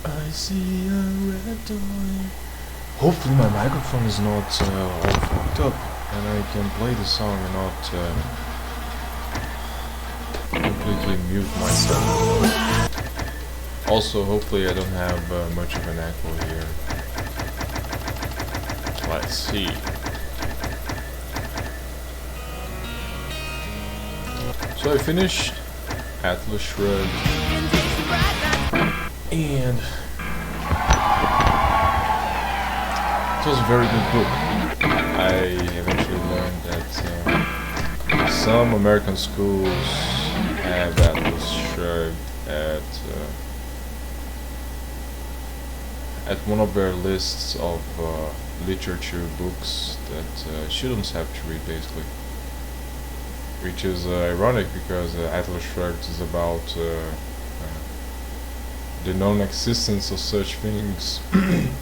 I see a red dawn. Hopefully my microphone is not all fucked up and I can play the song and not completely mute myself. Also, hopefully I don't have much of an echo here. Let's see. So I finished Atlas Shrugged, and it was a very good book. I eventually learned that some American schools have Atlas Shrugged at one of their lists of literature books that students have to read, basically. Which is ironic because Atlas Shrugged is about the non-existence of such things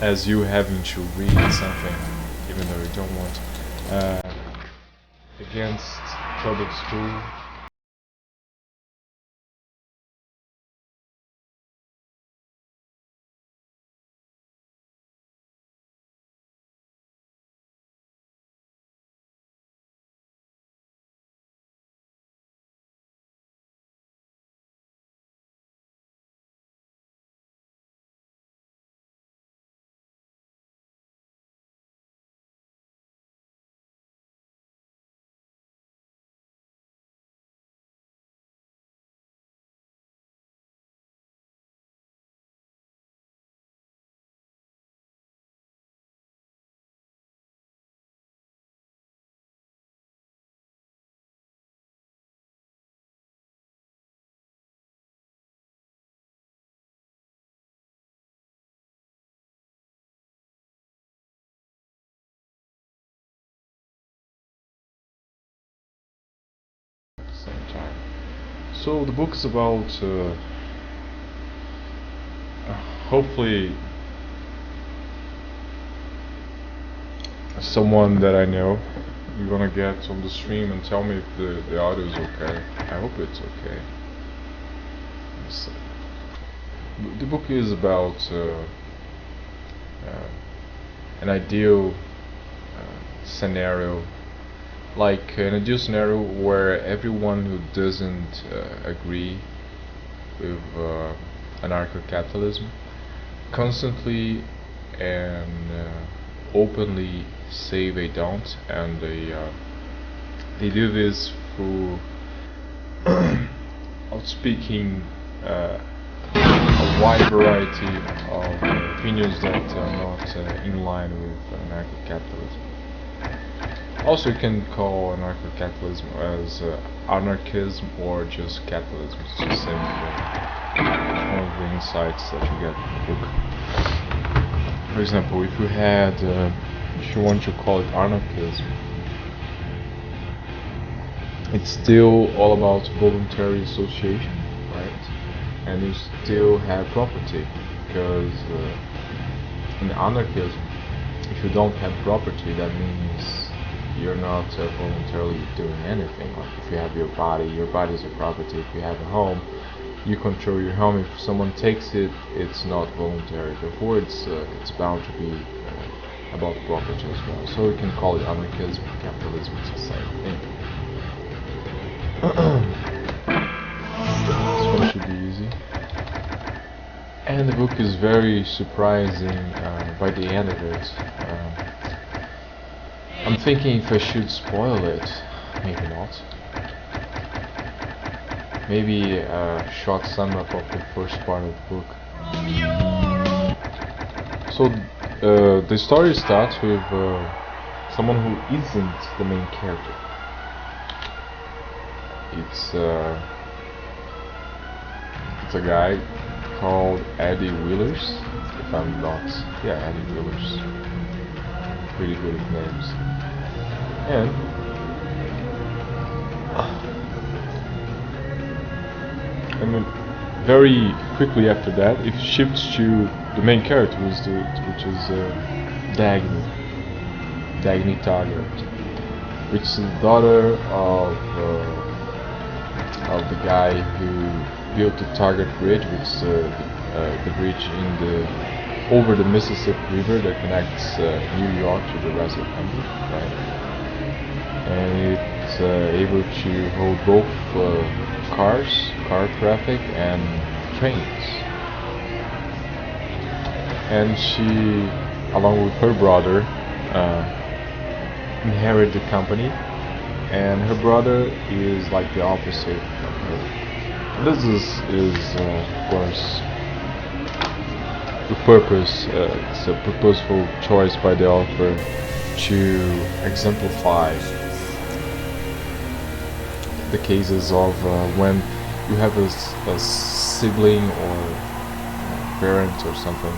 as you having to read something even though you don't want, against public school. At the same time. So the book is about hopefully someone that I know. You're gonna get on the stream and tell me if the audio is okay. I hope it's okay. So, the book is about an ideal scenario, like an ideal scenario where everyone who doesn't agree with anarcho-capitalism constantly and openly say they don't, and they do this through outspeaking a wide variety of opinions that are not in line with anarcho-capitalism. Also, you can call anarcho-capitalism as anarchism or just capitalism. It's the same thing. It's one of the insights that you get in the book. For example, if you had, if you want to call it anarchism, it's still all about voluntary association, right? And you still have property, because in anarchism, if you don't have property, that means you're not voluntarily doing anything. Like if you have your body is your property. If you have a home, you control your home. If someone takes it, it's not voluntary. Therefore, it's bound to be about property as well. So we can call it anarchism, capitalism. It's the same thing. This one should be easy. And the book is very surprising by the end of it. I'm thinking if I should spoil it. Maybe not. Maybe a short sum up of the first part of the book. So the story starts with someone who isn't the main character. It's a guy called Eddie Wheelers, if I'm not, yeah, Eddie Wheelers. Pretty good at names. And then very quickly after that, it shifts to the main character, which is Dagny Taggart, which is the daughter of the guy who built the Target Bridge, which is the bridge in the over the Mississippi River that connects New York to the rest of the country, right? And it's able to hold both car traffic, and trains. And she, along with her brother, inherit the company, and her brother is like the opposite of her. This is of course the purpose. It's a purposeful choice by the author to exemplify the cases of when you have a sibling or parent or something,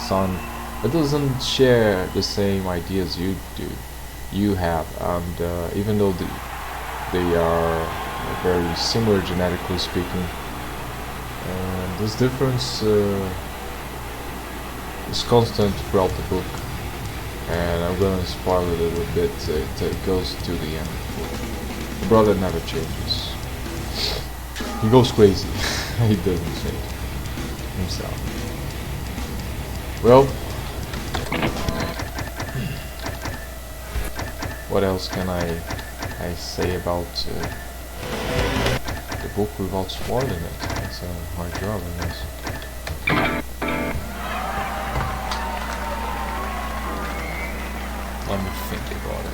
son, that doesn't share the same ideas you do, you have, and even though they are very similar genetically speaking, this difference is constant throughout the book, and I'm gonna spoil it a little bit. It goes to the end. The brother never changes. He goes crazy. He doesn't change himself. Well, what else can I say about the book without spoiling it? It's a hard job, I guess. Let me think about it.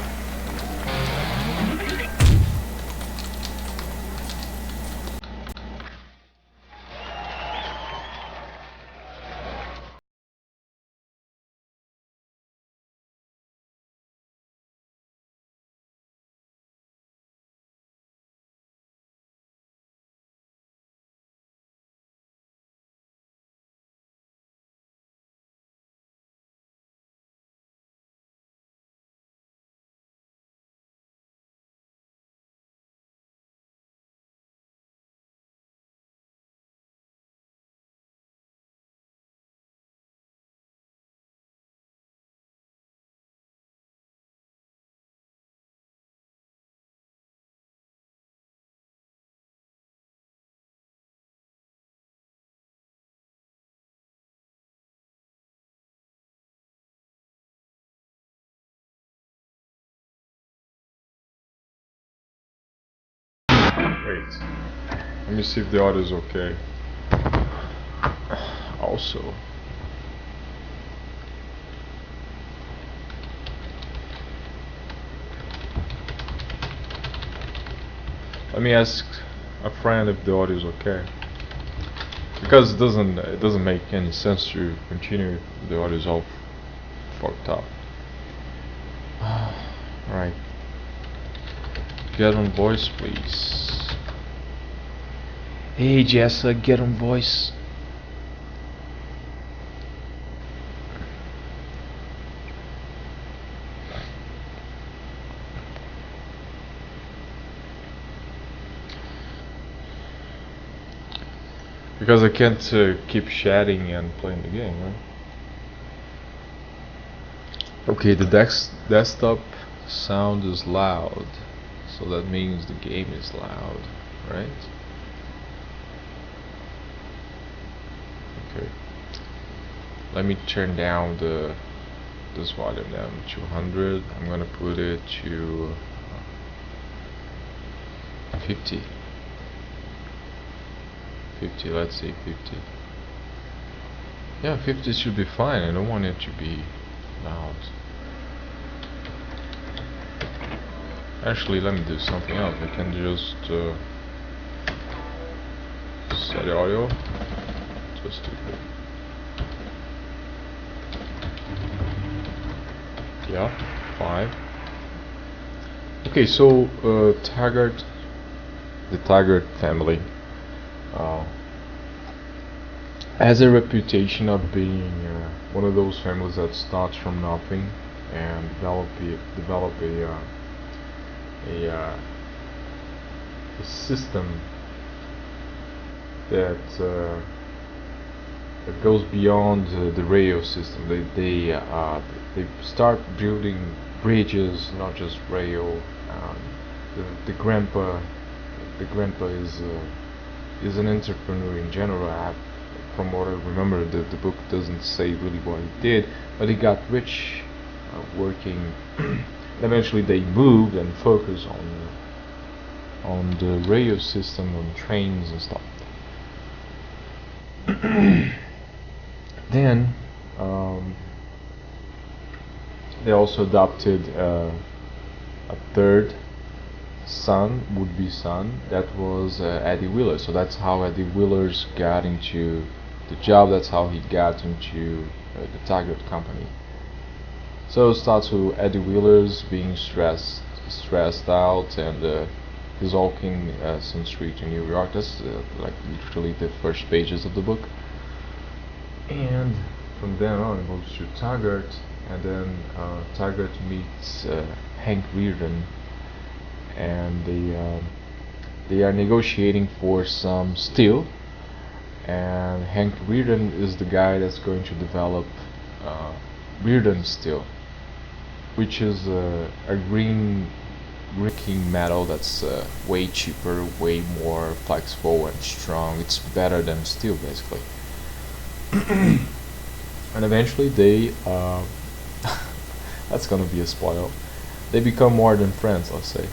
Wait, let me see if the audio is okay. Also, let me ask a friend if the audio is okay, because it doesn't make any sense to continue if the audio is all fucked up. Right. Get on voice, please. Hey Jessa, get on voice. Because I can't keep chatting and playing the game, right? Okay, the desktop sound is loud, so that means the game is loud, right? Okay. Let me turn down this volume down to 200. I'm gonna put it to 50. 50, let's say 50. Yeah, 50 should be fine. I don't want it to be loud. Actually, let me do something else. I can just set the audio just to yeah, 5. Okay, so Taggart, the Taggart family has a reputation of being one of those families that starts from nothing and develop a system that goes beyond the rail system. They start building bridges, not just rail. The grandpa is an entrepreneur in general. I have from what I remember, the book doesn't say really what he did, but he got rich working. And eventually, they moved and focused on the rail system, on trains and stuff. Then they also adopted a third son, would-be son, that was Eddie Wheeler. So that's how Eddie Wheeler's got into the job. That's how he got into the Taggart company. So it starts with Eddie Wheeler's being stressed out, and he's walking some street in New York. That's like literally the first pages of the book. And from then on, it goes to Taggart, and then Taggart meets Hank Reardon, and they are negotiating for some steel, and Hank Reardon is the guy that's going to develop Reardon steel, which is a green metal that's way cheaper, way more flexible and strong. It's better than steel, basically. And eventually they that's gonna be a spoil, they become more than friends, let's say.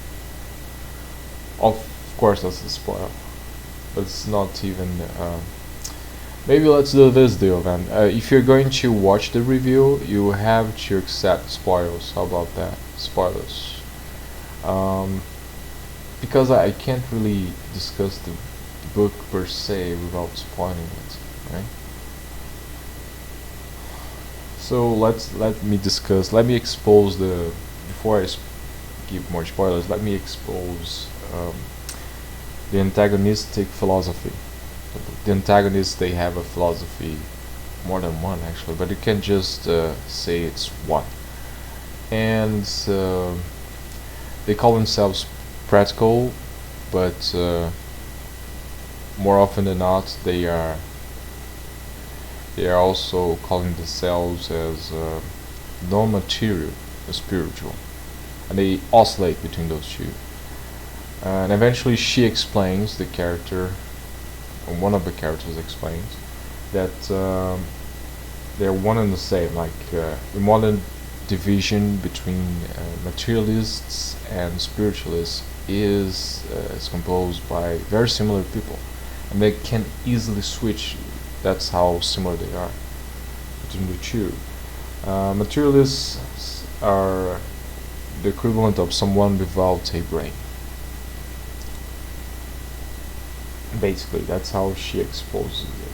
Of course that's a spoil, but it's not even maybe let's do this deal then. If you're going to watch the review, you have to accept spoilers. How about that? Spoilers. Because I can't really discuss the book per se without spoiling it, right? So let me expose before I give more spoilers, let me expose the antagonistic philosophy. The antagonists, they have a philosophy, more than one actually, but you can't just say it's one. And they call themselves practical, but more often than not, they are also calling themselves as non-material, spiritual, and they oscillate between those two. And eventually, she explains, the character, or one of the characters explains, that they're one and the same. Like the modern division between materialists and spiritualists is composed by very similar people, and they can easily switch. That's how similar they are between the two. Materialists are the equivalent of someone without a brain. Basically, that's how she exposes it.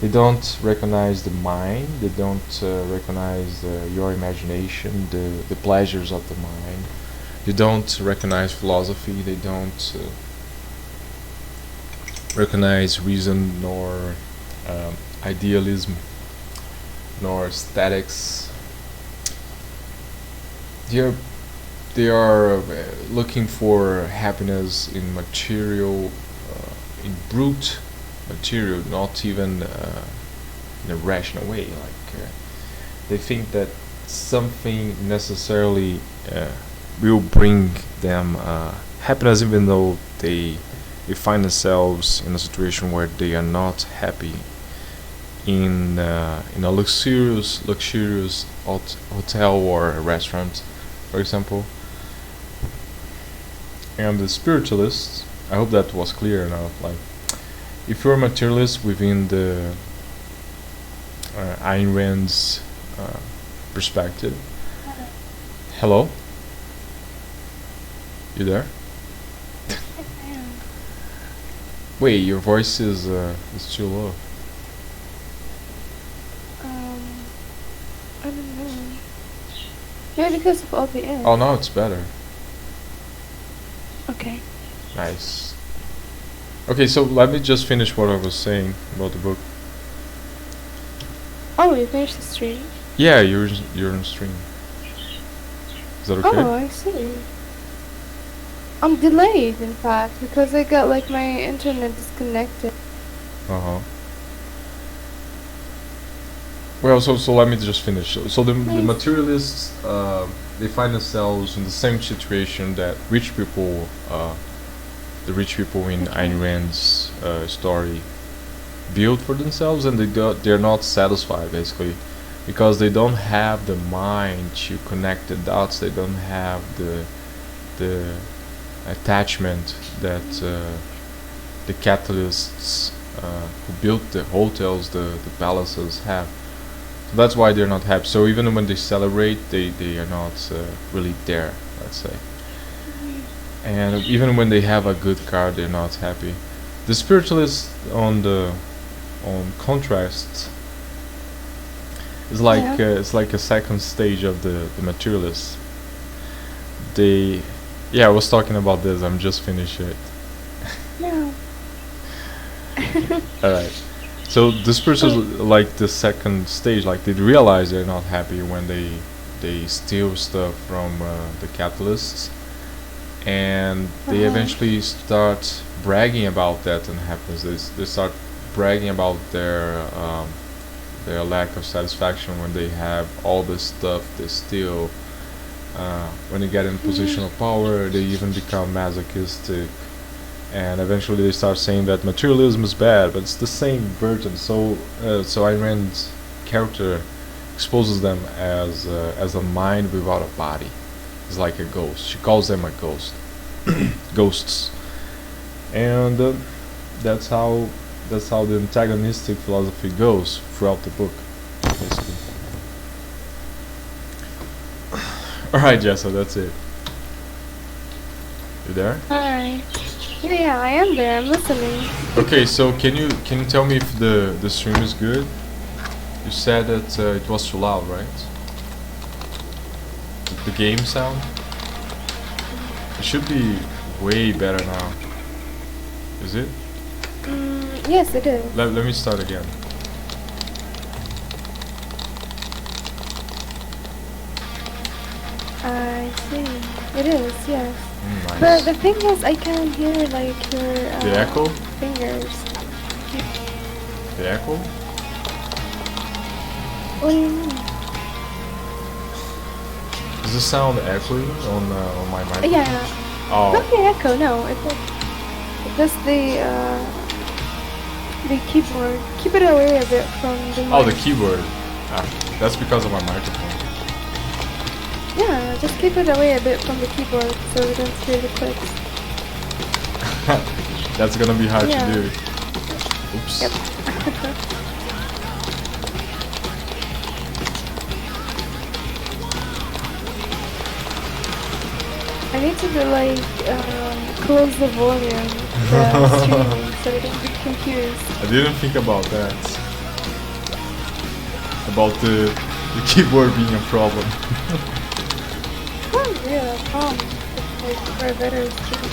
They don't recognize the mind. They don't recognize your imagination, the pleasures of the mind. They don't recognize philosophy. They don't recognize reason, nor idealism, nor aesthetics. They are looking for happiness in material, in brute material, not even in a rational way. Like they think that something necessarily will bring them happiness, even though they find themselves in a situation where they are not happy in a luxurious hotel or a restaurant, for example. And the spiritualists, I hope that was clear enough. Like, if you're a materialist within the Ayn Rand's perspective. Hello? You there? Wait, your voice is too low. I don't know. Maybe because of all the air. Oh, now it's better. Okay. Nice. Okay, so let me just finish what I was saying about the book. Oh, you finished the stream? Yeah, you're on stream. Is that okay? Oh, I see. I'm delayed, in fact, because I got like my internet disconnected. Uh-huh. Well, so let me just finish. So the materialists, they find themselves in the same situation that rich people the rich people in Ayn Rand's story build for themselves, and they're not satisfied basically because they don't have the mind to connect the dots. They don't have the attachment that the capitalists who built the hotels, the palaces have. So that's why they're not happy. So even when they celebrate, they are not really there, let's say. And even when they have a good car, they're not happy. The spiritualists on contrast is like Yeah. it's like a second stage of the materialists. They, yeah, I was talking about this. I'm just finished it. Yeah. All right. So the spiritualists like the second stage. Like they realize they're not happy when they steal stuff from the capitalists, and they Uh-huh. eventually start bragging about that unhappiness. They start bragging about their lack of satisfaction when they have all this stuff they steal. When they get in position of power, they even become masochistic, and eventually they start saying that materialism is bad, but it's the same version. So Ayn Rand's character exposes them as a mind without a body. It's like a ghost. She calls them a ghost, ghosts, and that's how the antagonistic philosophy goes throughout the book, basically. All right, Jessa, that's it. You there? Alright. Yeah, I am there. I'm listening. Okay, so can you tell me if the stream is good? You said that it was too loud, right? The game sound. It should be way better now. Is it? Yes, it is. Let me start again. I see. It is, yes. But Nice. the thing is, I can hear like your The echo? fingers. The echo? What do you mean? Does the sound echoing on my microphone? Yeah, Oh, not the echo. No, just the keyboard. Keep it away a bit from the oh, the mic. keyboard. Ah, that's because of my microphone. Yeah, just keep it away a bit from the keyboard so we don't hear the clicks. That's gonna be hard Yeah. to do. Oops. Yep. I need to be like close the volume, the streaming, so I don't get confused. I didn't think about that. About the keyboard being a problem. Oh yeah, it's like for a better stream.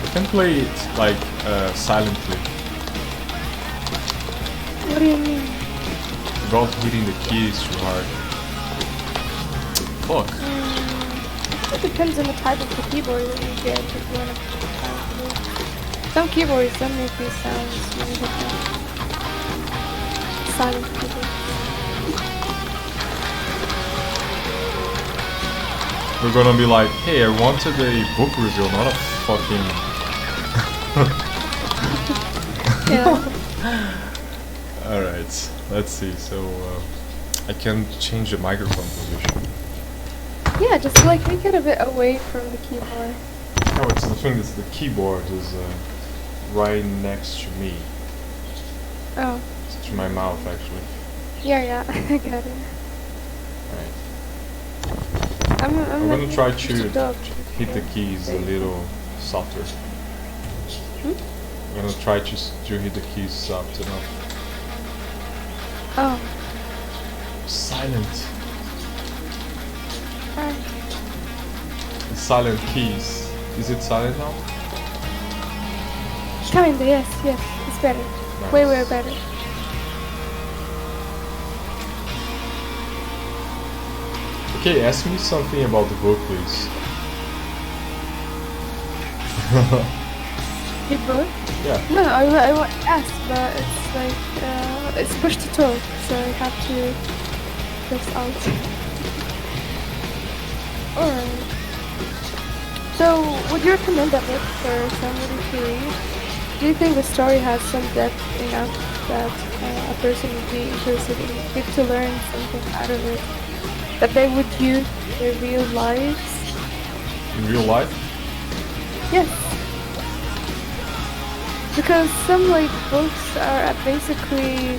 I can play it like silently, What do you mean? without hitting the keys too hard. Fuck. It depends on the type of the keyboard that you get if you want to. Some keyboards don't make these sounds when you hit them. Silent keyboard. We're gonna be like, hey, I wanted a book review, not a fucking. Yeah. Alright, let's see. So, I can change the microphone position. Yeah, just like make it a bit away from the keyboard. No, it's the thing is the keyboard is right next to me. Oh. It's to my mouth, actually. Yeah, I got it. Right. I'm I'm gonna like, try just a to dog. hit the keys a little softer. Hmm? I'm gonna try to hit the keys soft enough. Oh. Silent. Alright. The silent keys. Is it silent now? Kinda, yes. It's better. Nice. Way better. Okay, ask me something about the book, please. Keyboard? Yeah. No, I want to ask, but it's like, it's push to talk, so I have to press alt. Alright. So, would you recommend that book for somebody to read? Do you think the story has some depth enough that a person would be interested in if to learn something out of it that they would use in their real lives? In real life? Yes. Because some like books are basically,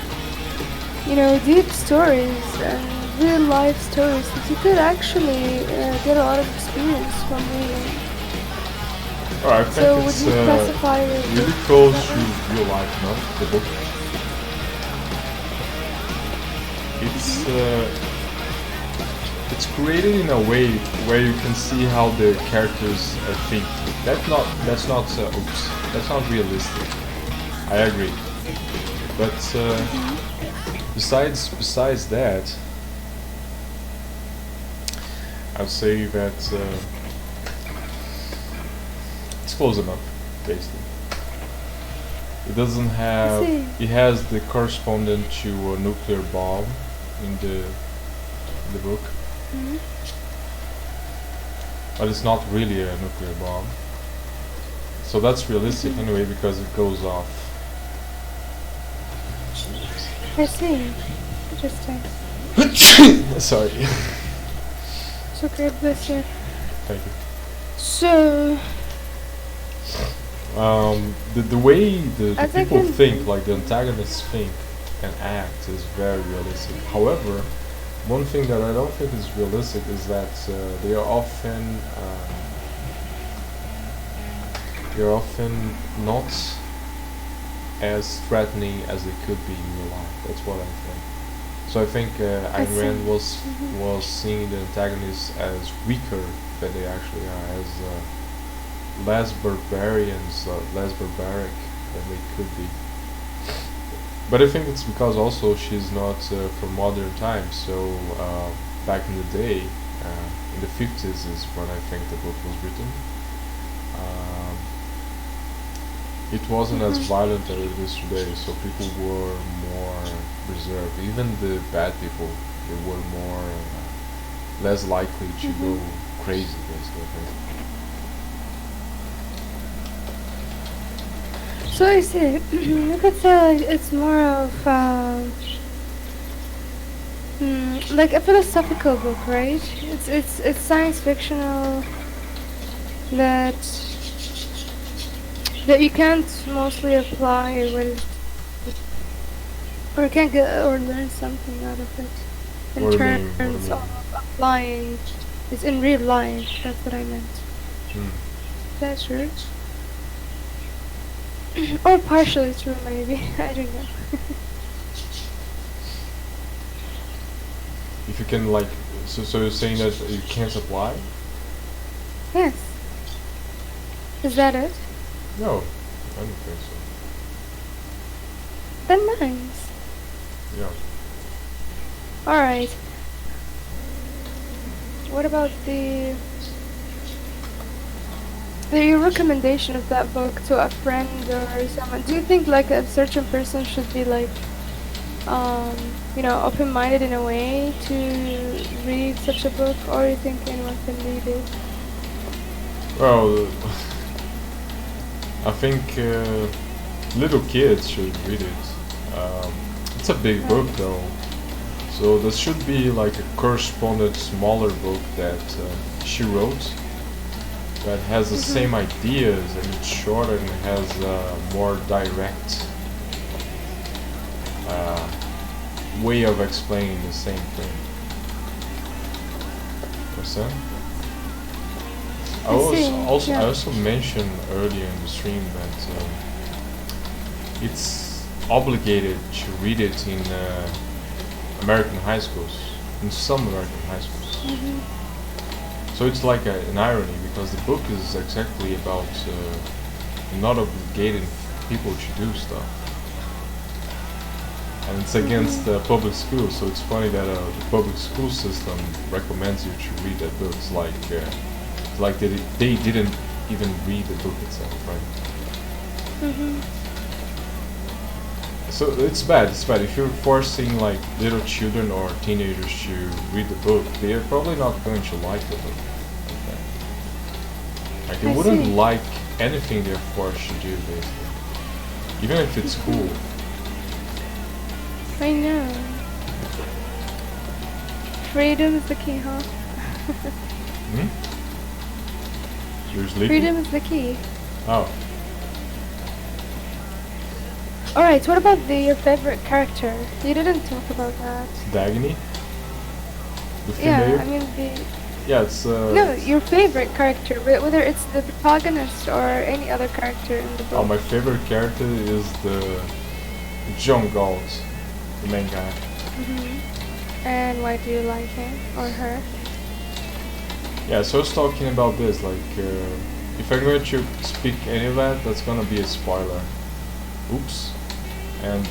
deep stories and real life stories that you could actually get a lot of experience from reading. I think So would it's you classify it really as close that to way? real life, no? The book. It's created in a way where you can see how the characters think. That's not realistic. I agree. But besides that, I'd say that it's close enough, basically. It doesn't I have. see. It has the correspondent to a nuclear bomb in the book, Mhm. but it's not really a nuclear bomb. So that's realistic anyway because it goes off. I see. Interesting. Sorry. It's okay, bless you. Thank you. So, The way the as I people can. think, like the antagonists think and act, is very realistic. However, one thing that I don't think is realistic is that they are often not as threatening as they could be in real life. That's what I think. So I think I Ayn Rand see. was seeing the antagonists as weaker than they actually are, as less barbarians, less barbaric than they could be. But I think it's because also she's not from modern times. So back in the day, in the 50s is when I think the book was written. Um, it wasn't as Mhm. violent as it is today, so people were more reserved. Even the bad people, they were more less likely to go Mhm. crazy, basically. I think. So I see. You could say like it's more of like a philosophical book, right? It's science fictional that you can't mostly apply what is, or you can't get or learn something out of it in What do you mean? What do you terms mean? of applying. It's in real life. That's what I meant. Hmm. That's true. Or partially true, maybe. I don't know. If you can like, so you're saying that you can't apply? Yes. Is that it? No, I don't think so. Then nice. Yeah. Alright. What about the recommendation of that book to a friend or someone? Do you think like a certain person should be like open-minded in a way to read such a book, or you think anyone can read it? Well, I think little kids should read it. It's a big book Right. though, so there should be like a correspondent smaller book that she wrote that has the Mhm. same ideas and it's shorter and has more direct uh, way of explaining the same thing. Understand? I see. I Yeah. also mentioned earlier in the stream that it's obligated to read it in American high schools, in some American high schools. Mhm. So it's like an irony because the book is exactly about not obligating people to do stuff, and it's against Mhm. the public schools. So it's funny that the public school system recommends you to read that book. It's like they didn't even read the book itself, right? Mhm. So it's bad. It's bad if you're forcing like little children or teenagers to read the book. They are probably not going to like the book. Okay. Like they I wouldn't see. like anything they're forced to do, basically, even if it's cool. I know. Freedom is the key, huh? Hmm? You're sleeping? Freedom is the key. Oh, Alright, what about your favorite character? You didn't talk about that. Dagny, the Yeah, female. I mean the... Yeah, it's No, your favorite character, whether it's the protagonist or any other character in the oh, book. my favorite character is the John Galt, the main guy. And why do you like him or her? Yeah, so I was talking about this, like, if I'm going to speak any of that, that's gonna be a spoiler. Oops. And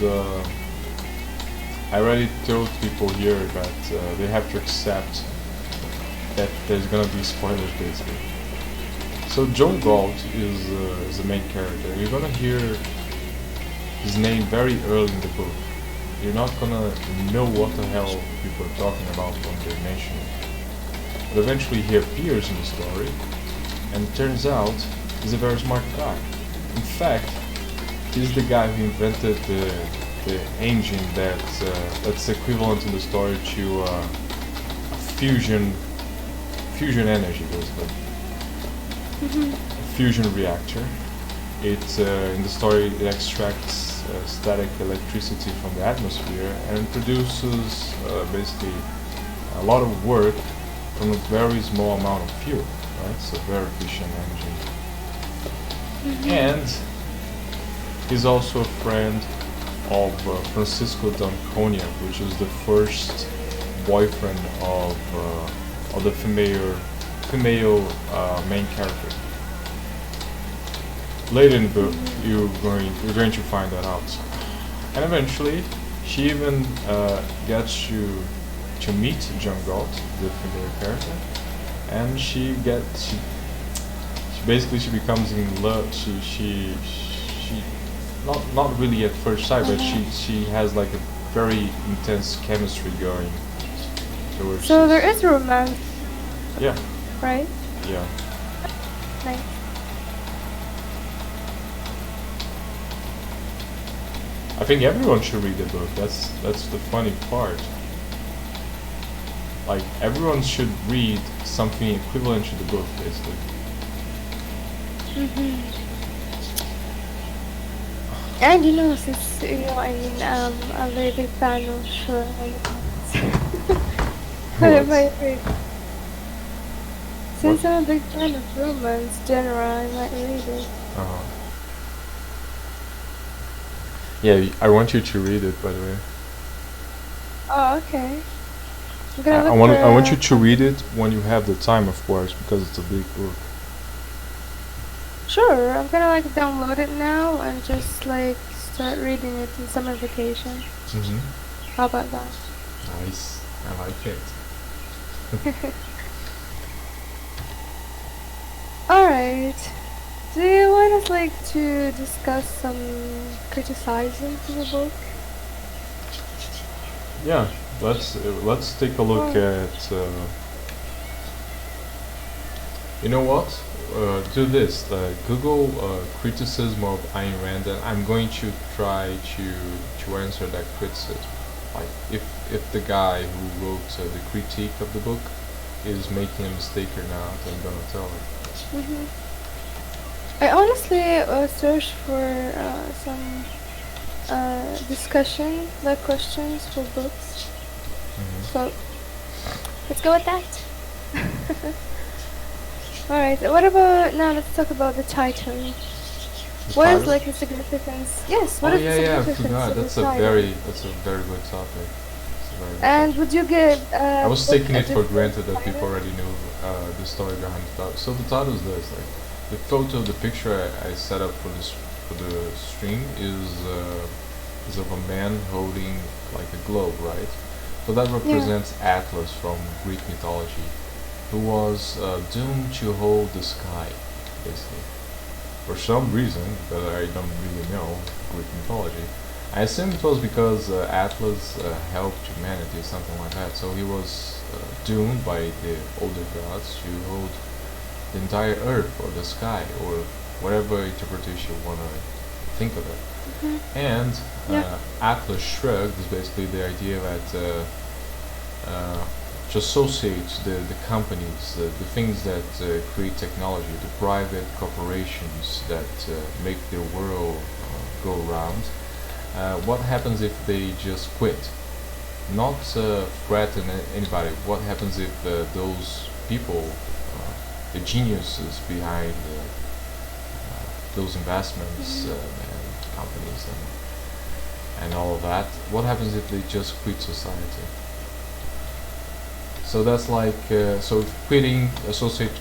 I already told people here that they have to accept that there's gonna be spoilers, basically. So John Galt is the main character. You're gonna hear his name very early in the book. You're not gonna know what the hell people are talking about when they mention it. But eventually he appears in the story, and it turns out he's a very smart guy. In fact, he's the guy who invented the engine that's equivalent in the story to fusion energy, basically. Fusion reactor. It in the story it extracts static electricity from the atmosphere and produces basically a lot of work from a very small amount of fuel. Right, it's a very efficient engine. And he's also a friend of Francisco D'Anconia, which is the first boyfriend of the female main character. Later in the book, you're going to find that out, and eventually, she even gets to meet John Galt, the female character, and she basically she becomes in love. She not really at first sight, but she has like a very intense chemistry going towards. So there is romance, Yeah, right? yeah. Nice. I think everyone should read the book. That's the funny part. Like everyone should read something equivalent to the book, basically. And since I'm a very big fan of What am I read? Since I'm a big fan of romance genre, I might read it. Uh-huh. Yeah, I want you to read it, by the way. Oh, okay. I'm I, gonna I look want for I want you to read it when you have the time, of course, because it's a big book. Sure, I'm gonna like download it now and just like start reading it in summer vacation. Mm-hmm. How about that? Nice. I like it. Alright. Do you want us like to discuss some criticizing to the book? Yeah, let's take a look at. You know what? Do this. Google criticism of Ayn Rand, and I'm going to try to answer that criticism. Like if the guy who wrote the critique of the book is making a mistake or not, I'm gonna tell him. I honestly searched for some discussion, like questions for books. So let's go with that. Alright, what about now? Let's talk about the title. What is like the significance? Yes, what Oh is yeah, the yeah. I significance forgot. of the That's a title? very good topic. It's a very good And topic. would you give? I was book taking a it for different granted that title? people already knew the story behind the title. So the title is this: like the photo, the picture I set up for this for the stream is of a man holding like a globe, right? So that represents Atlas from Greek mythology, who was doomed to hold the sky, basically. For some reason that I don't really know Greek mythology, I assume it was because Atlas helped humanity, something like that. So he was doomed by the older gods to hold the entire earth or the sky or whatever interpretation you want to think of it. Hmm. And Yeah. Atlas Shrugged is basically the idea that to associate the companies, the things that create technology, the private corporations that make their world go around. What happens if they just quit? Not threaten anybody. What happens if those people, the geniuses behind those investments and companies and all of that, what happens if they just quit society? So that's like so quitting associate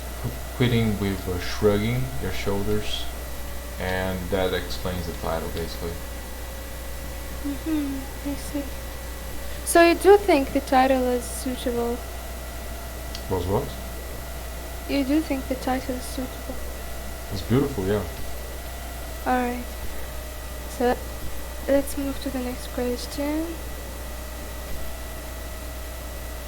quitting with shrugging your shoulders, and that explains the title basically. I see. So you do think the title is suitable? Was what? You do think the title is suitable? It's beautiful, yeah. Alright. So let's move to the next question.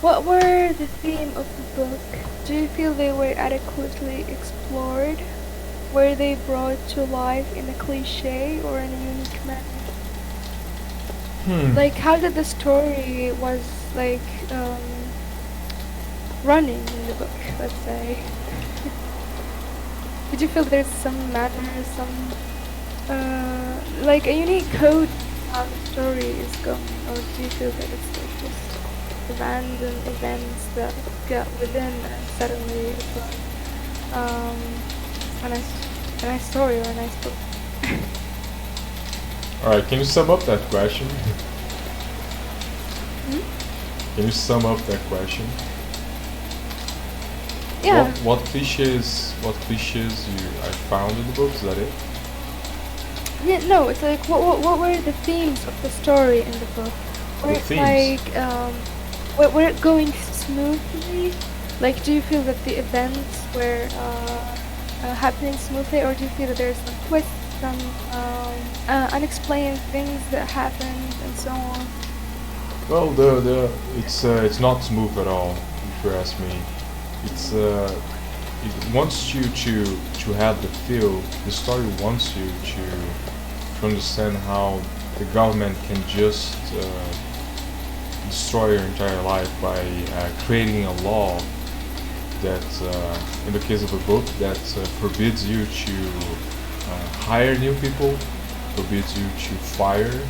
What were the theme of the book? Do you feel they were adequately explored? Were they brought to life in a cliche or in a unique manner? Like, how did the story was like running in the book? Let's say. Did you feel there's some manner, some like a unique code how the story is going, or do you feel that it's like just random events that get within and suddenly it's like a nice story or a nice book? Alright, can you sum up that question? Can you sum up that question? Yeah. What cliches you I found in the book, is that it? Yeah, no, it's like what were the themes of the story in the book? Were The it themes. like were it going smoothly? Like, do you feel that the events were happening smoothly, or do you feel that there's some twists, some unexplained things that happened, and so on? Well, it's not smooth at all, if you ask me. It wants you to have the feel. The story wants you to understand how the government can just destroy your entire life by creating a law that, in the case of a book, that forbids you to hire new people, forbids you to fire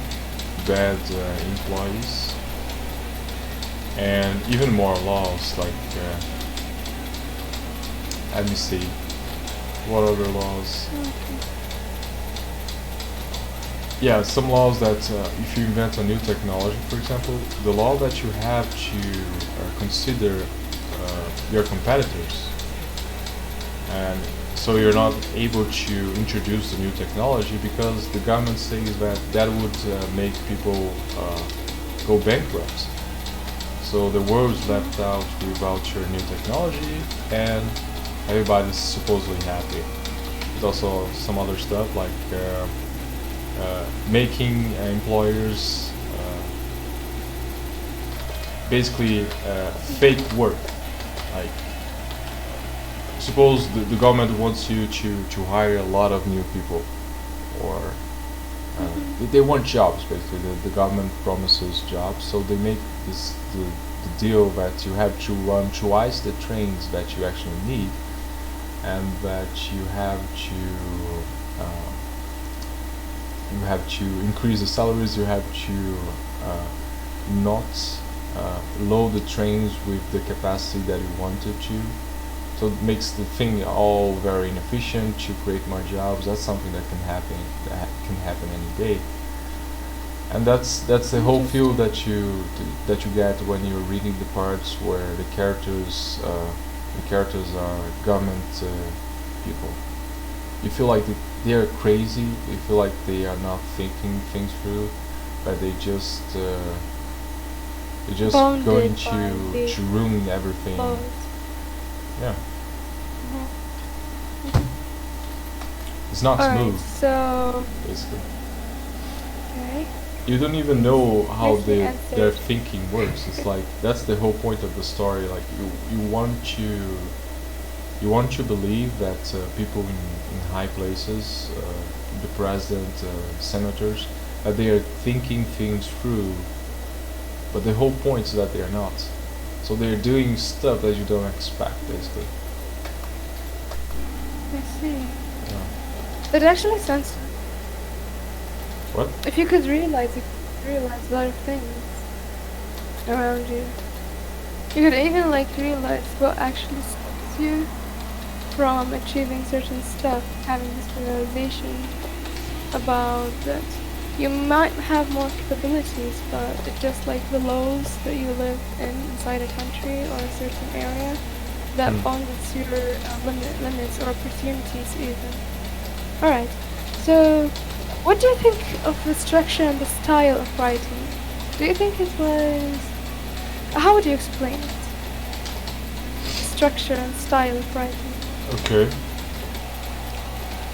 bad employees, and even more laws like let me see, what other laws? Yeah, some laws that if you invent a new technology, for example, the law that you have to consider your competitors, and so you're not able to introduce the new technology because the government says that that would make people go bankrupt. So the world is left out without your new technology, and everybody's supposedly happy. There's also some other stuff like making employers basically fake work. Like, suppose the government wants you to hire a lot of new people, or they want jobs basically. The government promises jobs, so they make the deal that you have to run twice the trains that you actually need, and that you have to increase the salaries. You have to not load the trains with the capacity that you wanted to. So it makes the thing all very inefficient to create more jobs. That's something that can happen. That can happen any day. And that's the whole feel that you get when you're reading the parts where the characters are government people. You feel like they are crazy. You feel like they are not thinking things through, but they're just Bonded going by the to ruin everything. laws. Yeah, Mhm. it's not Alright, smooth so basically. okay. you don't even know how nicely their answered. thinking works. It's like that's the whole point of the story. Like you want to believe that people in high places, the president, senators, that they are thinking things through, but the whole point is that they are not. So they're doing stuff that you don't expect, basically. I see. Yeah. It actually sounds. What? If you could realize, you could realize a lot of things around you. You could even like realize what actually stops you from achieving certain stuff, having this realization about that you might have more capabilities, but it's just like the laws that you live in inside a country or a certain area that Hmm. bounds your limits or opportunities even. Alright, so what do you think of the structure and the style of writing? Do you think it was... How would you explain it? Structure and style of writing. Okay.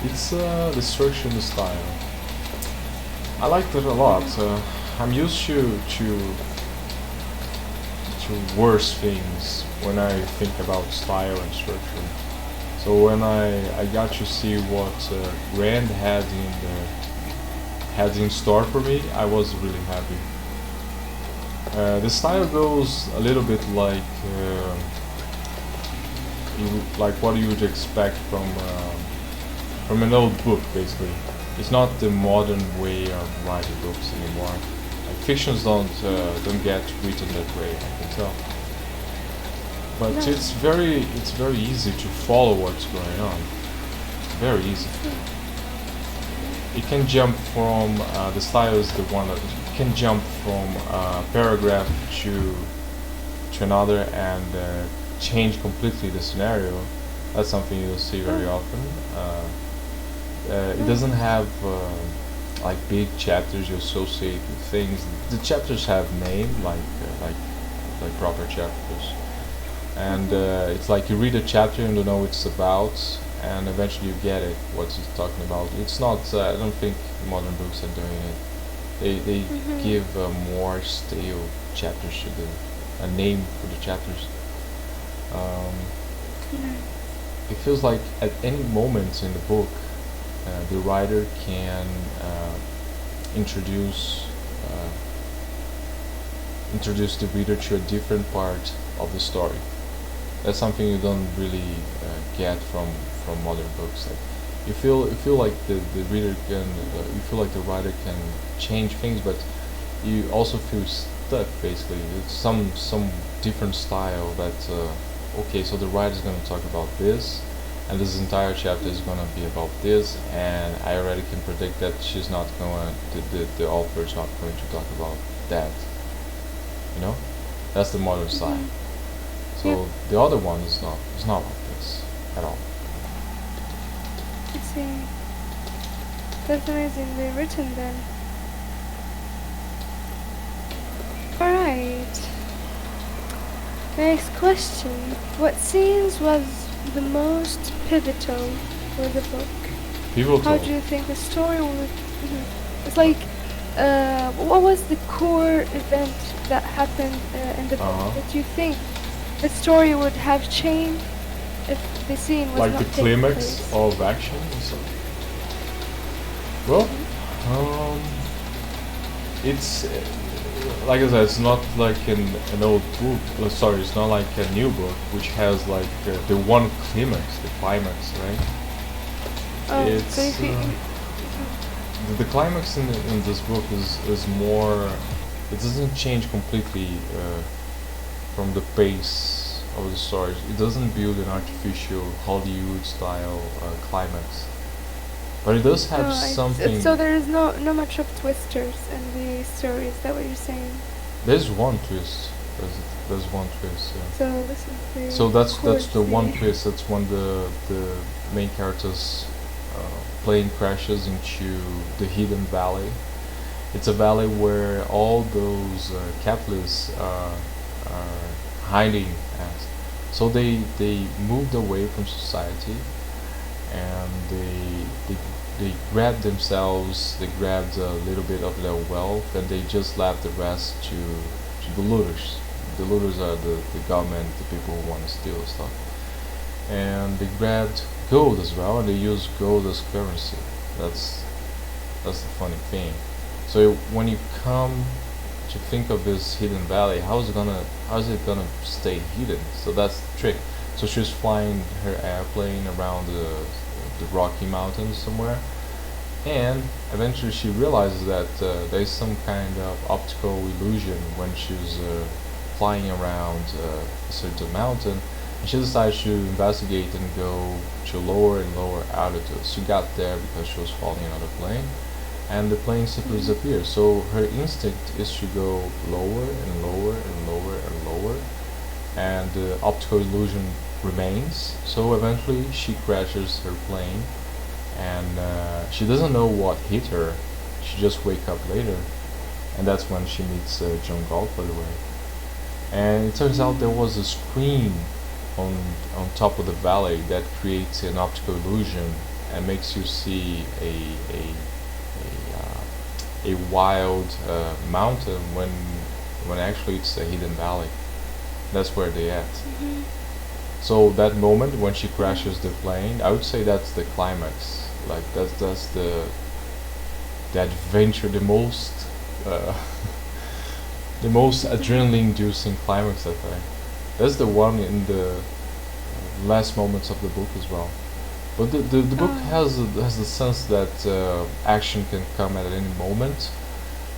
It's the structure and the style. I liked it a lot. I'm used to worse things when I think about style and structure. So when I got to see what Rand had in store for me, I was really happy. The style goes a little bit like like what you would expect from an old book, basically. It's not the modern way of writing books anymore. Like fictions don't get written that way, I can tell. But No. it's very easy to follow what's going on. Very easy. It can jump from the style is the one that you can jump from paragraph to another and change completely the scenario. That's something you'll see very Oh, often. It oh, doesn't have like big chapters you associate with things. The chapters have name like proper chapters, and mm-hmm. it's like you read a chapter and don't know what it's about, and eventually you get it what it's talking about. It's not. I don't think modern books are doing it. They Mm-hmm. give more stale chapters to the a name for the chapters. Um, Yeah. it feels like at any moment in the book, the writer can introduce uh, introduce the reader to a different part of the story. That's something you don't really get from modern books. Like you feel like the reader can you feel like the writer can change things, but you also feel stuck. Basically, it's some different style that okay, so the writer's going to talk about this, and this entire chapter is going to be about this, and I already can predict that she's not going the author is not going to talk about that. You know, that's the modern style. Mm-hmm. Yep. So the other one is not like this at all. I see. That's amazingly written then. Alright. Next question. What scenes was the most pivotal for the book? How Pivotal. do you think the story would... Mhm. It's like, what was the core event that happened in the book Uh huh. that you think the story would have changed if the scene was Like the not taking climax place? of action and stuff. Well, Mm-hmm. um, it's like I said, it's not like an old book. Sorry, it's not like a new book which has like the one climax, the climax, right? Oh, so It's if you... Mhm. the climax in this book is more. It doesn't change completely from the pace of the story. It doesn't build an artificial Hollywood style climax, but it does have Oh, so something. there is no much of twisters in the story. Is that what you're saying? There's one twist. There's one twist. Yeah. So this is the So core that's the one scene. twist. That's when the main character's plane crashes into the hidden valley. It's a valley where all those capitalists are hiding at. So they moved away from society, and they they grabbed themselves, they grabbed a little bit of their wealth, and they just left the rest to the looters. The looters are the government, the people who want to steal stuff. And they grabbed gold as well, and they used gold as currency. That's that's the funny thing. So when you come to think of this hidden valley, how's it gonna stay hidden? So that's the trick. So she's flying her airplane around the Rocky Mountains somewhere, and eventually she realizes that there's some kind of optical illusion when she's flying around a certain mountain. And she decides to investigate and go to lower and lower altitudes. She got there because she was falling out of the plane, and the plane simply disappears. So her instinct is to go lower and lower and lower and lower, and the optical illusion remains. So eventually she crashes her plane, and she doesn't know what hit her. She just wake up later, and that's when she meets John Galt, by the way. And it turns out there was a screen on top of the valley that creates an optical illusion and makes you see a wild mountain when actually it's a hidden valley. That's where they at. So that moment when she crashes the plane, I would say that's the climax. Like that's the adventure, the most uh, the most adrenaline-inducing climax, I think. That's the one in the last moments of the book as well. But the book has the sense that action can come at any moment.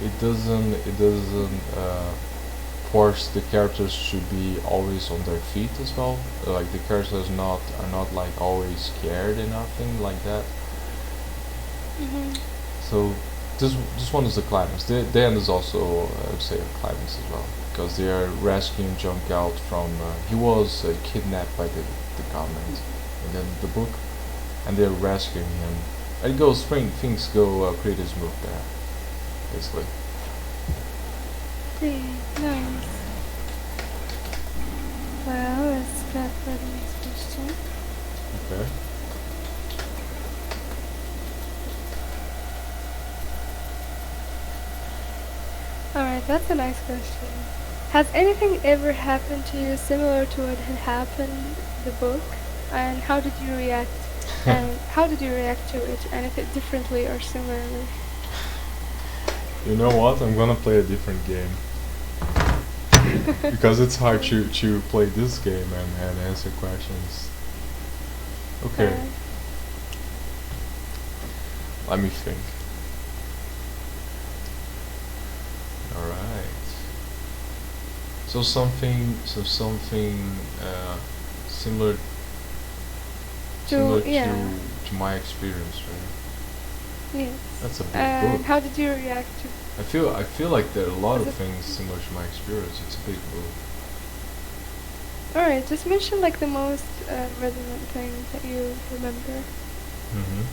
It doesn't force the characters to be always on their feet as well. Like the characters are not like always scared and nothing like that. So this one is the climax. The end is also I would say a climax as well, because they are rescuing John Galt from he was kidnapped by the government in the book, and they're rescuing him. And it goes things go pretty smooth there, basically. Okay, nice. Well, let's go for the next question. Okay. Alright, that's a nice question. Has anything ever happened to you similar to what had happened in the book? And how did you react? And how did you react to it? And if it differently or similarly? You know what? I'm gonna play a different game. Because it's hard to play this game and answer questions. Okay, let me think. Alright. So something similar To, yeah, to my experience, right? yes. That's a big And book. how did you react to I feel like there are a lot was of it? things similar to my experience. It's a big book. Alright, just mention like the most resonant thing that you remember. Mm-hmm.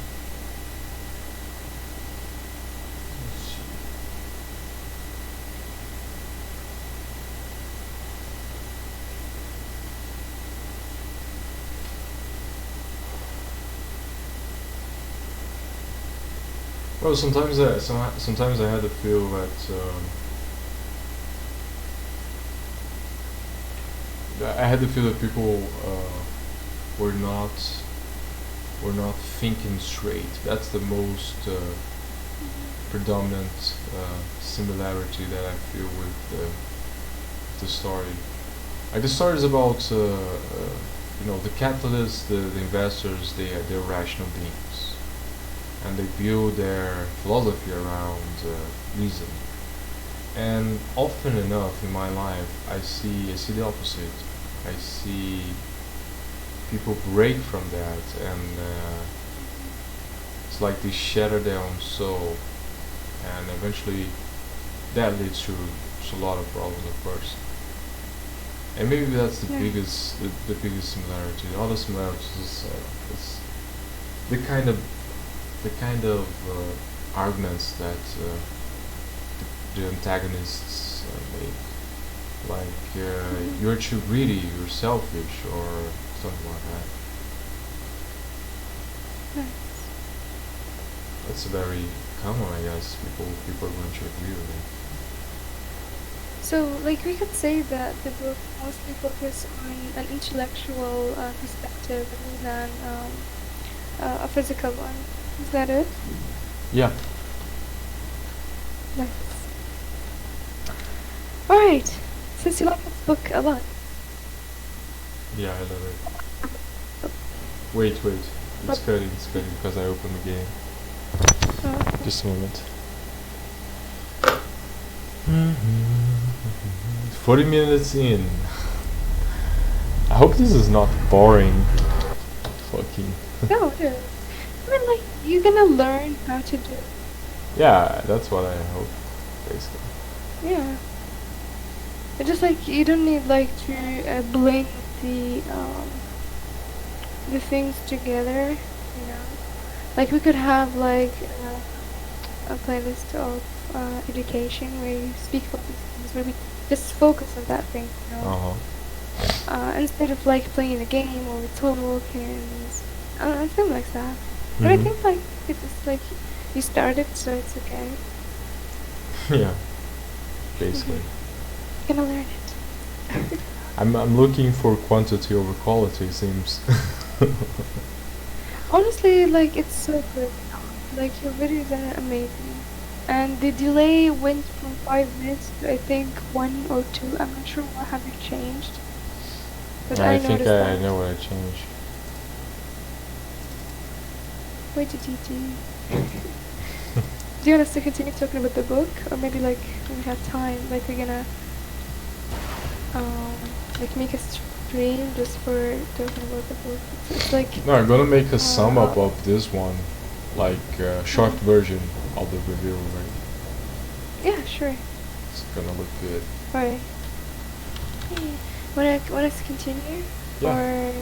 Well, sometimes I had to feel that I had to feel that people were not were not thinking straight. That's the most predominant similarity that I feel with the story. Like the story is about the capitalists, the investors. They're rational beings, and they build their philosophy around reason. And often enough in my life, I see the opposite. I see people break from that, and it's like they shatter their own soul, and eventually that leads to a lot of problems, of course. And maybe that's Yeah. the biggest similarity. The other similarities is the kind of arguments that the antagonists make, like you're too greedy, you're selfish, or something like that. Nice. that's very common, I guess. People are going to agree with it. So, like, we could say that the book mostly focus on an intellectual perspective rather than a physical one. Is that it? Yeah, Nice. All right. Since you like this book a lot, yeah, I love it. Wait, but it's cutting because I opened the game. okay. Just a moment. 40 minutes in. I hope this is not boring. Fucking. No, it is. I mean, like, you're gonna learn how to do it. Yeah, that's what I hope, basically. Yeah. It's just like you don't need like to blend the things together, you know. Like we could have like a playlist of education where you speak about these things, where we just focus on that thing, you know. Uh huh. Instead of like playing a game or we talk and things like that. But I Mhm. think like it's just like you started, so it's okay. Yeah, Mhm. basically. You're gonna learn it. I'm looking for quantity over quality. It seems. Honestly, like it's so good. Like your videos are amazing. And the delay went from 5 minutes to I think 1 or 2. I'm not sure what have you changed, but I I think noticed I that. know what I changed. Wait, did you? Do you want us to continue talking about the book, or maybe like when we have time, like we're gonna like make a stream just for talking about the book? It's like No, I'm gonna make a sum uh, up of this one, like short mhm. version of the review, right? Yeah, sure. It's gonna look good. Alright. Yeah. Want us to continue, Yeah. or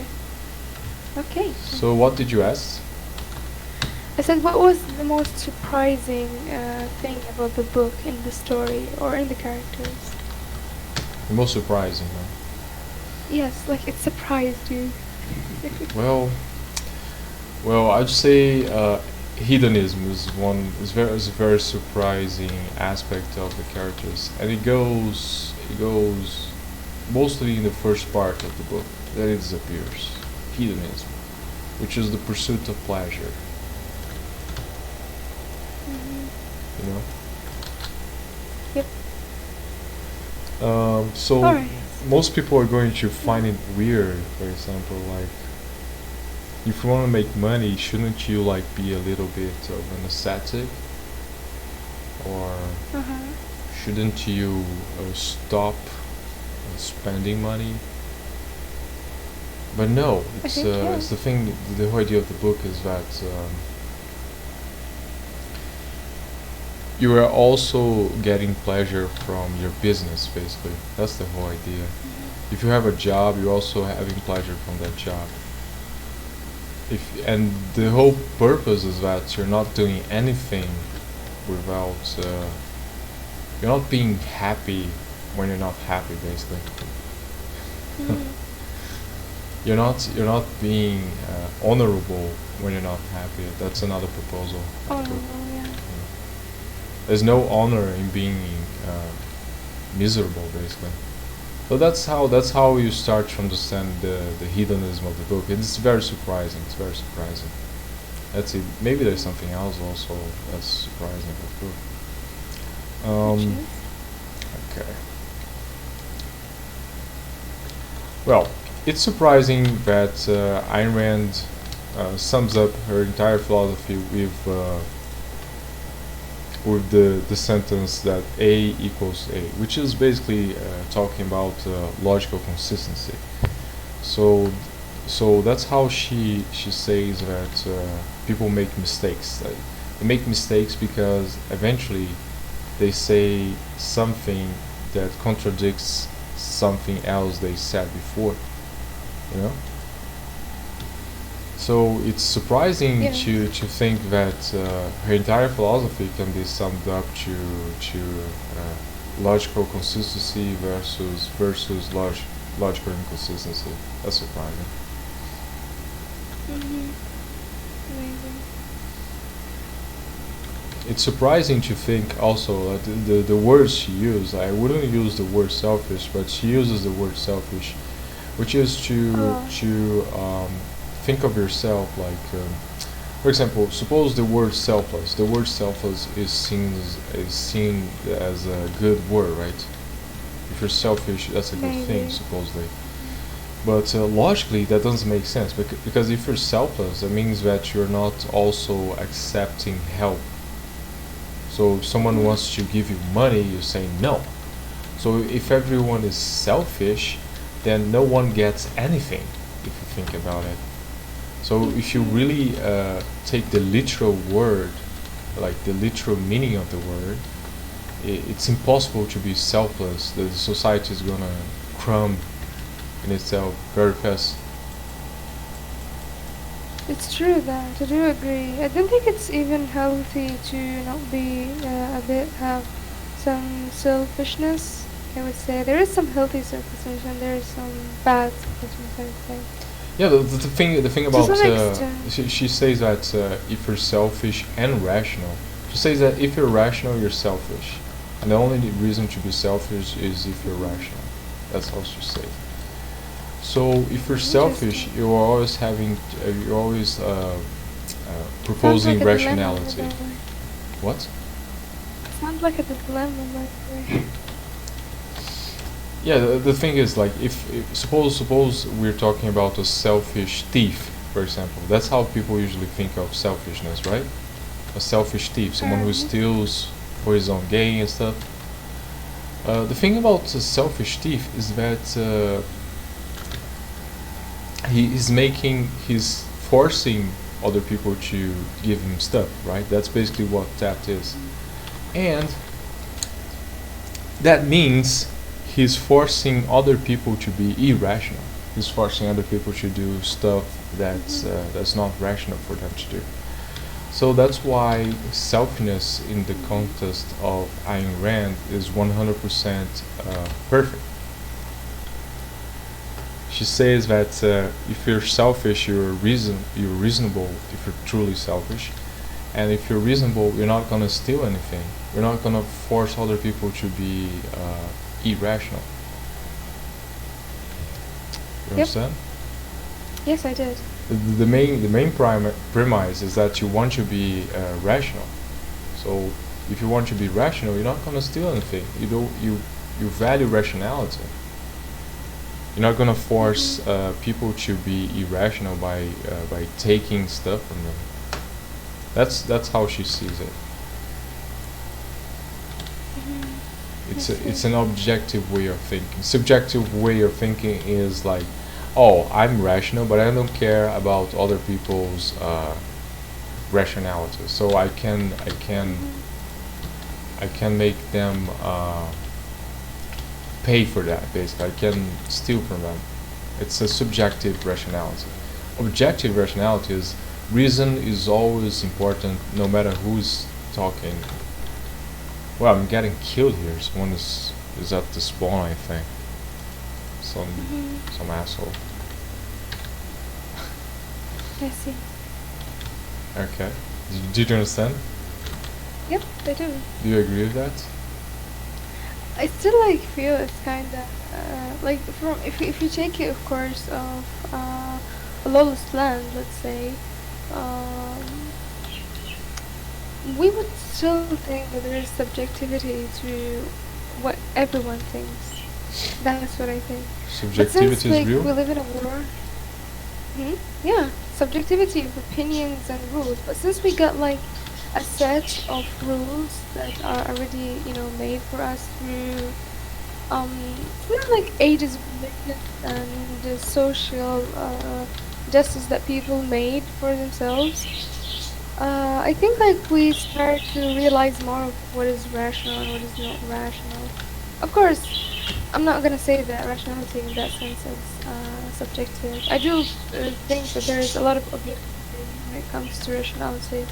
okay? So what did you ask? I said, what was the most surprising thing about the book, in the story, or in the characters? The most surprising, huh? Yes, like it surprised you. Well, I'd say hedonism is a very surprising aspect of the characters, and it goes mostly in the first part of the book. Then it disappears. Hedonism, which is the pursuit of pleasure. Mhm. You know. Yep. So Alright. most people are going to find it weird. For example, like if you want to make money, shouldn't you like be a little bit of an ascetic, or Uh-huh. shouldn't you stop spending money? But no, I think it's the yes. thing. The whole idea of the book is that you are also getting pleasure from your business. Basically, that's the whole idea. Mhm. If you have a job, you're also having pleasure from that job. If and the whole purpose is that you're not doing anything without you're not being happy when you're not happy, basically. Mhm. You're not being honorable when you're not happy. That's another proposal of Oh the book. no, yeah. There's no honor in being uh, miserable, basically. So that's how you start to understand the hedonism of the book. It's very surprising. It's very surprising. That's it. Maybe there's something else also that's surprising about the book. Which Um, is? okay. Well, it's surprising that Ayn Rand sums up her entire philosophy with the sentence that A equals A, which is basically talking about logical consistency. So, so that's how she says that people make mistakes. Like, they make mistakes because eventually they say something that contradicts something else they said before. You know. So it's surprising Yes. to think that her entire philosophy can be summed up to logical consistency versus logical inconsistency. That's surprising. Mhm. Amazing. it's surprising to think also that the words she used. I wouldn't use the word selfish, but she uses the word selfish, which is to think of yourself like, for example, suppose the word selfless. The word selfless is seen as a good word, right? If you're selfish, that's a good thing, Maybe. supposedly. But logically, that doesn't make sense because if you're selfless, that means that you're not also accepting help. So if someone Mhm. wants to give you money, you say no. So if everyone is selfish, then no one gets anything, if you think about it. So if you Mhm. really take the literal word, like the literal meaning of the word, it's impossible to be selfless. The society is gonna crumb in itself very fast. It's true that I do agree. I don't think it's even healthy to not be a bit have some selfishness. I would say there is some healthy selfishness and there is some bad selfishness. I would say Yeah, the thing to some about extent. she says that if you're selfish and rational, she says that if you're rational, you're selfish, and the only reason to be selfish is if you're rational. That's how she says. So if you're selfish, Interesting. you're always Sounds like proposing a dilemma, by rationality. the way. What? Sounds like a dilemma, by the way. Yeah, the thing is like if suppose we're talking about a selfish thief, for example. That's how people usually think of selfishness, right? A selfish thief, someone who Alright. steals for his own gain and stuff. The thing about a selfish thief is that he's forcing other people to give him stuff, right? That's basically what theft is, and that means he's forcing other people to be irrational. He's forcing other people to do stuff that's not rational for them to do. So that's why selfishness in the context of Ayn Rand is 100% perfect. She says that if you're selfish, you're reasonable. If you're truly selfish, and if you're reasonable, you're not gonna steal anything. You're not gonna force other people to be irrational. You Yep. understand? Yes, I did. The main premise is that you want to be rational. So if you want to be rational, you're not gonna steal anything. You value rationality. You're not gonna force Mhm. people to be irrational by taking stuff from them. That's how she sees it. Mhm. I It's see. an objective way of thinking. Subjective way of thinking is like, oh, I'm rational, but I don't care about other people's rationality. So Mhm. I can make them pay for that. Basically, I can steal from them. It's a subjective rationality. Objective rationality is reason is always important, no matter who's talking. Well, I'm getting killed here. Someone is at the spawn, I think. Some Mhm. some asshole. I see. Okay. Did you understand? Yep, I do. Do you agree with that? I still like feel it's kind of like from if you take it of course of a lawless land, let's say, um, we would still think that there is subjectivity to what everyone thinks. That's what I think. But since Subjectivity is like real. we live in a war, yeah, subjectivity of opinions and rules. But since we got like a set of rules that are already, made for us through like ages of religion and the social justice that people made for themselves. I think like we start to realize more of what is rational and what is not rational. Of course, I'm not gonna say that rationality in that sense is subjective. I do think that there is a lot of objectivity when it comes to rationality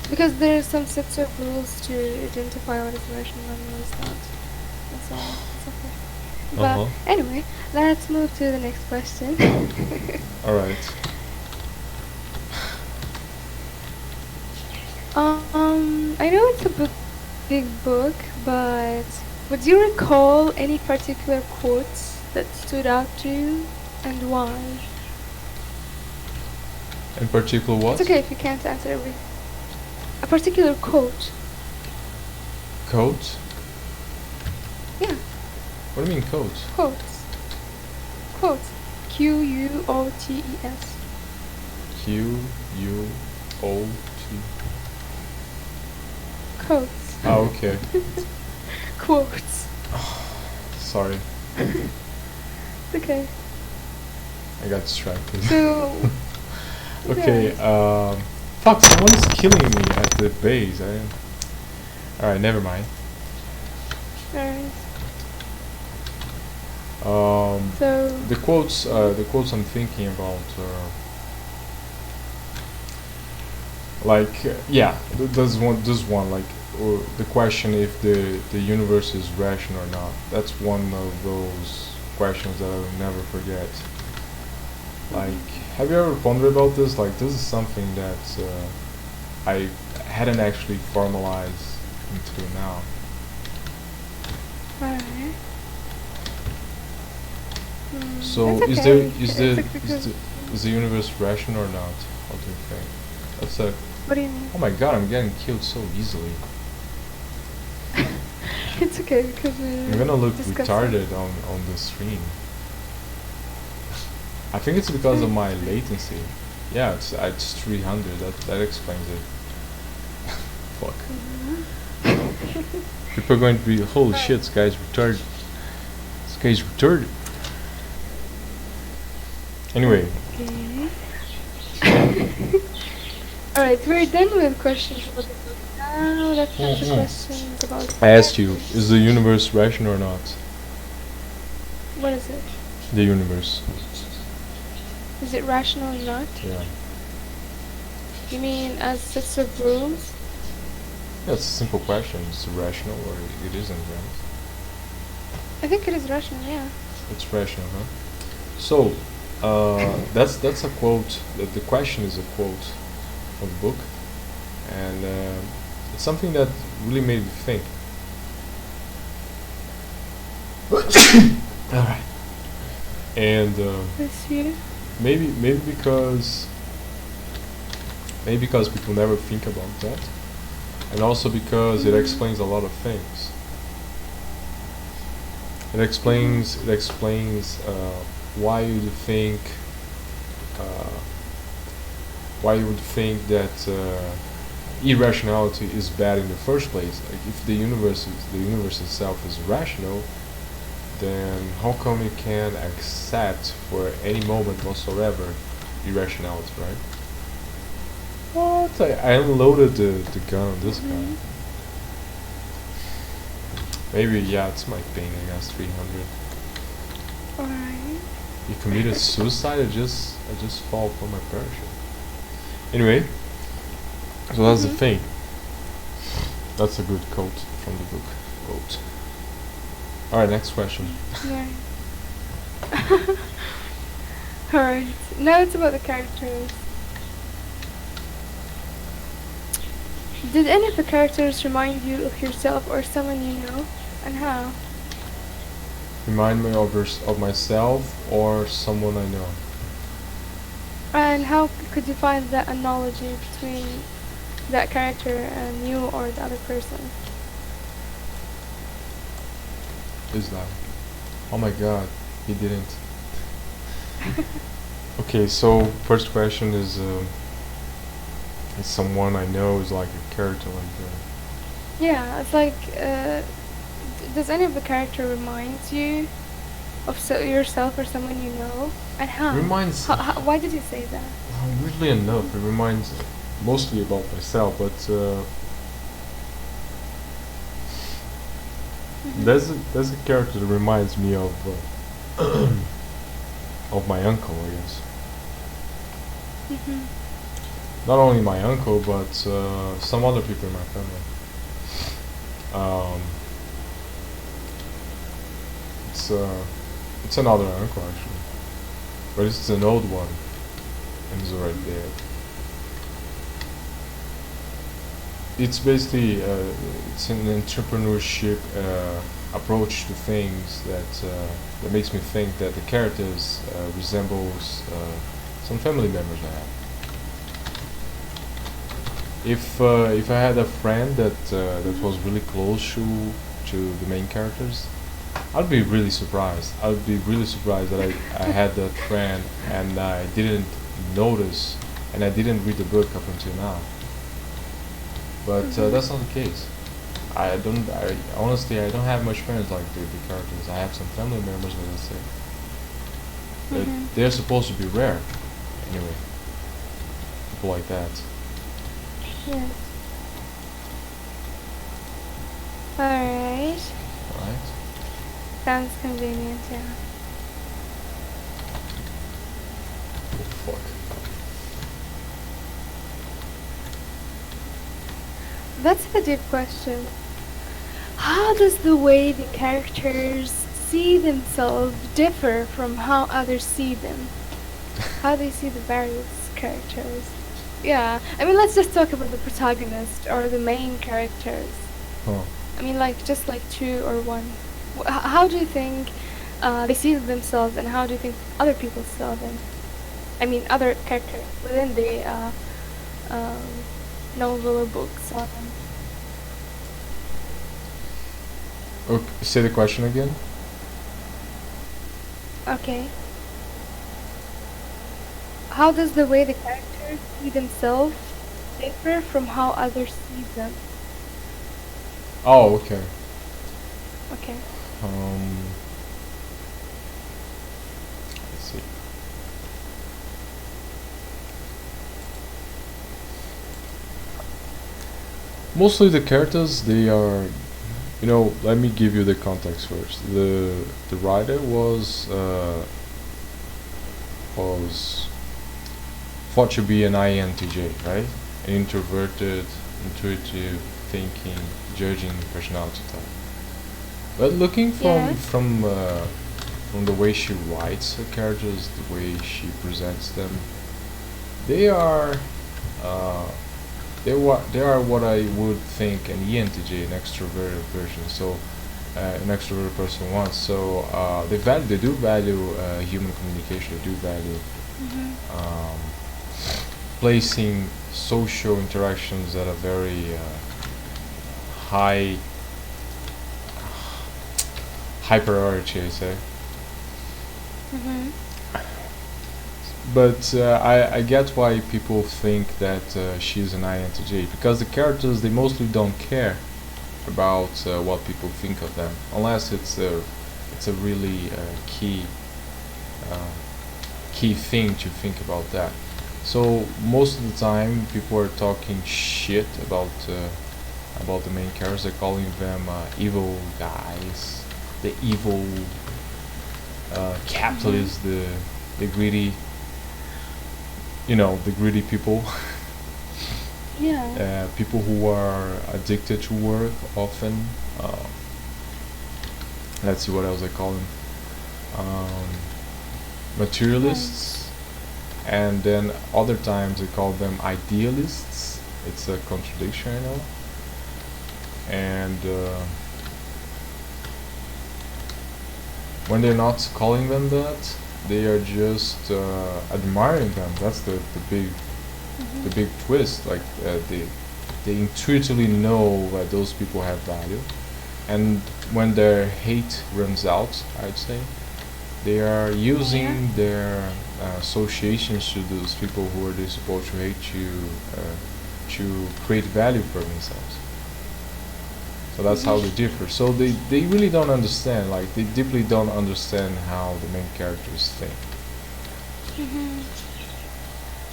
because there are some sets of rules to identify what is rational and what is not. That's all. It's okay. Uh But huh. anyway, let's move to the next question. All right. I know it's a big book, but would you recall any particular quotes that stood out to you and why? In particular, It's what? okay if you can't answer every a particular quote. Coat? Yeah, What do you mean coat? quotes. Quotes. Quotes. Q U O T. Quotes. Oh, okay. Quotes. Sorry, It's okay. I got distracted. So, Okay. yes. Fuck! Someone's killing me at the base. All right, never mind. Alright. Um, So, the quotes I'm thinking about. Like yeah, this one like the question if the universe is rational or not. That's one of those questions that I will never forget. Like, mhm. have you ever pondered about this? Like, this is something that I hadn't actually formalized until now. Alright. So It's okay. It's like is the universe rational or not? What do you think? That's a what do you mean? oh my god, I'm getting killed so easily. It's okay because I'm we're gonna look discussing. retarded on the stream. I think it's because of my latency. Yeah, it's 300. That explains it. Fuck. Mhm. People are going to be holy shit. This guy's retarded. This guy's retarded. Anyway, Okay. Alright, we're done with questions about the book. Now let's answer questions about I asked you, characters. is the universe rational or not? What is it? The universe. Is it rational or not? Yeah. You mean as sets of rules? That's a simple question. Is it rational or it isn't, right? I think it is rational, yeah. It's rational, huh? So, that's a quote. The question is a quote from the book, and it's something that really made me think. All right. And This year? maybe because people never think about that, and also because it Mm-hmm. explains a lot of things. Mm-hmm. It explains why you think uh, why you would think that irrationality is bad in the first place. Like if the universe itself is rational, then how come you can accept for any moment whatsoever irrationality, right? What? I unloaded the gun on this guy. Mm-hmm. Maybe yeah, it's my thing. I guess 300. Alright. You committed suicide. I just fall from my parachute. Anyway, so that's the Mm-hmm. thing. That's a good quote from the book. Quote. All right, next question. Right. Alright. Now it's about the characters. Did any of the characters remind you of yourself or someone you know? And how? Remind me of myself or someone I know. And how could you find that analogy between that character and you or the other person? Is that? Oh my god, he didn't. Okay, so first question is someone I know is like a character like that. Yeah, it's like, does any of the character remind you of yourself or someone you know? And how? Reminds, Why did you say that? weirdly enough, it reminds mostly about myself, but Mhm. there's a character that reminds me of my uncle, I guess. Mhm. Not only my uncle, but some other people in my family. Um, it's it's another uncle actually, but it's an old one, and he's already dead. it's basically it's an entrepreneurship approach to things that makes me think that the characters resembles some family members I have. If I had a friend that was really close to the main characters, I'd be really surprised. I'd be really surprised that I had that friend and I didn't notice and I didn't read the book up until now. But Mhm. that's not the case. I don't. I honestly, I don't have much friends like the characters. I have some family members, but that's it. But Mhm. they're supposed to be rare, anyway. People like that, Yes. All right. right? Sounds convenient. Yeah. Oh, fuck. That's a deep question. How does the way the characters see themselves differ from how others see them? How they see the various characters? Yeah, I mean, let's just talk about the protagonist or the main characters. Huh. I mean, like, just like two or one. How do you think they see themselves and how do you think other people saw them? I mean, other characters within the um, novel or book saw them. Okay, say the question again. Okay. How does the way the characters see themselves differ from how others see them? Oh, okay. Okay. Um, let's see. Mostly the characters, they are. Let me give you the context first. The writer was thought to be an INTJ, right? An introverted, intuitive, thinking, judging personality type. But looking from Yes. from uh, from the way she writes her characters, the way she presents them, they are uh, they are what I would think an ENTJ, an extroverted version. So an extroverted person wants. So they do value human communication. They do value Mhm. um, placing social interactions at a very high high priority, I say. Mhm. But I get why people think that she's an INTJ because the characters they mostly don't care about what people think of them unless it's a really uh, key thing to think about that. So most of the time, people are talking shit about the main characters. They're calling them evil guys, the evil Mhm. capitalists, the greedy, the greedy people, Yeah. people who are addicted to work often. Uh, let's see what else I call them. Um, Nice. materialists, and then other times they call them idealists. It's a contradiction, I know. And when they're not calling them that, they are just admiring them. That's the Mhm. big twist. Like they intuitively know that those people have value, and when their hate runs out, I'd say they are Yeah. using their associations to those people who are they supposed to hate to create value for themselves. So that's how they Mhm. differ. So they really don't understand, like they deeply don't understand how the main characters think. Mhm.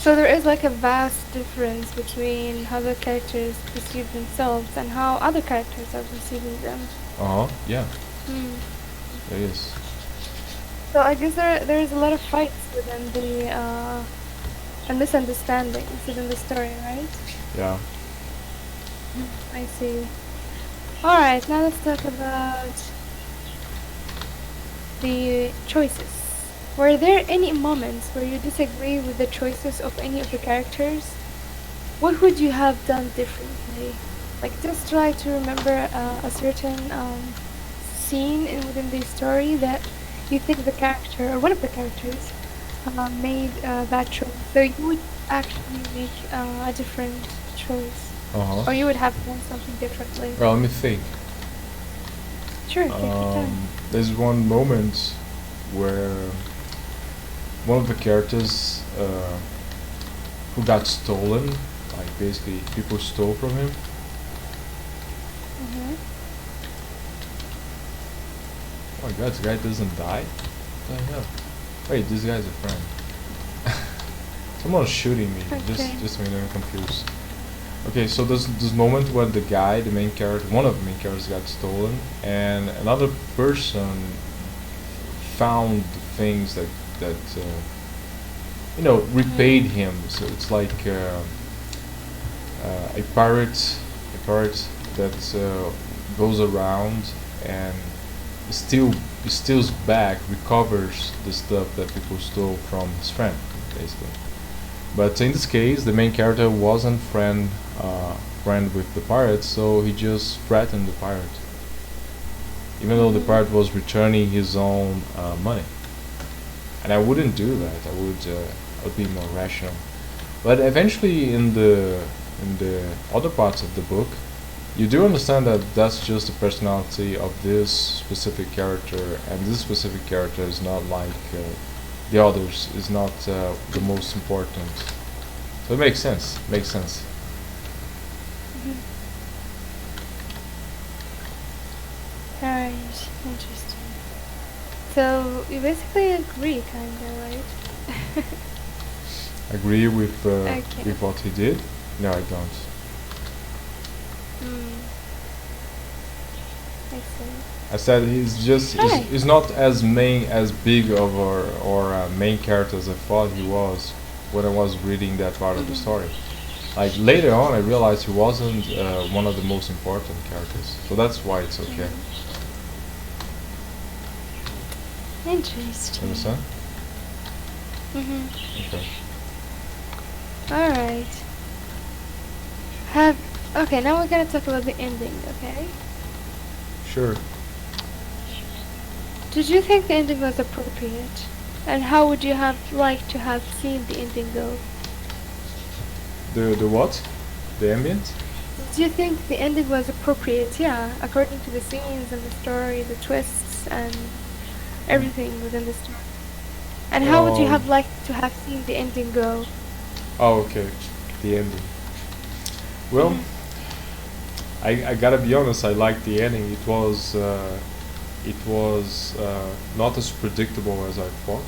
So there is like a vast difference between how the characters perceive themselves and how other characters are perceiving them. Yeah, Hmm. there is. So I guess there's a lot of fights within the and misunderstandings within the story, right? Yeah. I see. All right, now let's talk about the choices. Were there any moments where you disagree with the choices of any of the characters? What would you have done differently? Like just try to remember a certain scene within the story that you think the character or one of the characters made that choice. So you would actually make a different choice, Uh or huh. you would have done something differently. Well, let me think. Sure, take your time. There's one moment where one of the characters who got stolen, like basically people stole from him. Mm-hmm. Oh my god, this guy doesn't die? What the hell? Wait, this guy's a friend. Someone's shooting me, Okay. just made me confused. Okay, so there's this moment when the guy, the main character, one of the main characters got stolen, and another person found the things that repaid Mm-hmm. him. So it's like a pirate that goes around and steal steals back, recovers the stuff that people stole from his friend, basically. But in this case, the main character wasn't friend with the pirate, so he just threatened the pirate, even though the Mm-hmm. pirate was returning his own money. And I wouldn't do that. I would be more rational. But eventually, in the other parts of the book, you do understand that that's just the personality of this specific character, and this specific character is not like the others. Is not the most important. So it makes sense. Makes sense. Mm-hmm. Alright, interesting. So you basically agree, kinda, right? Agree with Okay. with what he did? No, I don't. Mm, I see. I said he's just Alright. he's not as big of or main character as I thought he was when I was reading that part of the Mm-hmm. story. Like later on, I realized he wasn't one of the most important characters, so that's why it's okay. Mm-hmm. You Interesting. understand? Mm-hmm. Okay. Alright. Have Okay, now we're gonna talk about the ending, okay? Sure. Did you think the ending was appropriate? And how would you have liked to have seen the ending go? The what? The ambient? Do you think the ending was appropriate? Yeah, according to the scenes and the story, the twists and everything within the story. And how would you Um. have liked to have seen the ending go? Oh, okay. The ending. Well, Mhm. I gotta be honest. I liked the ending. It was not as predictable as I thought.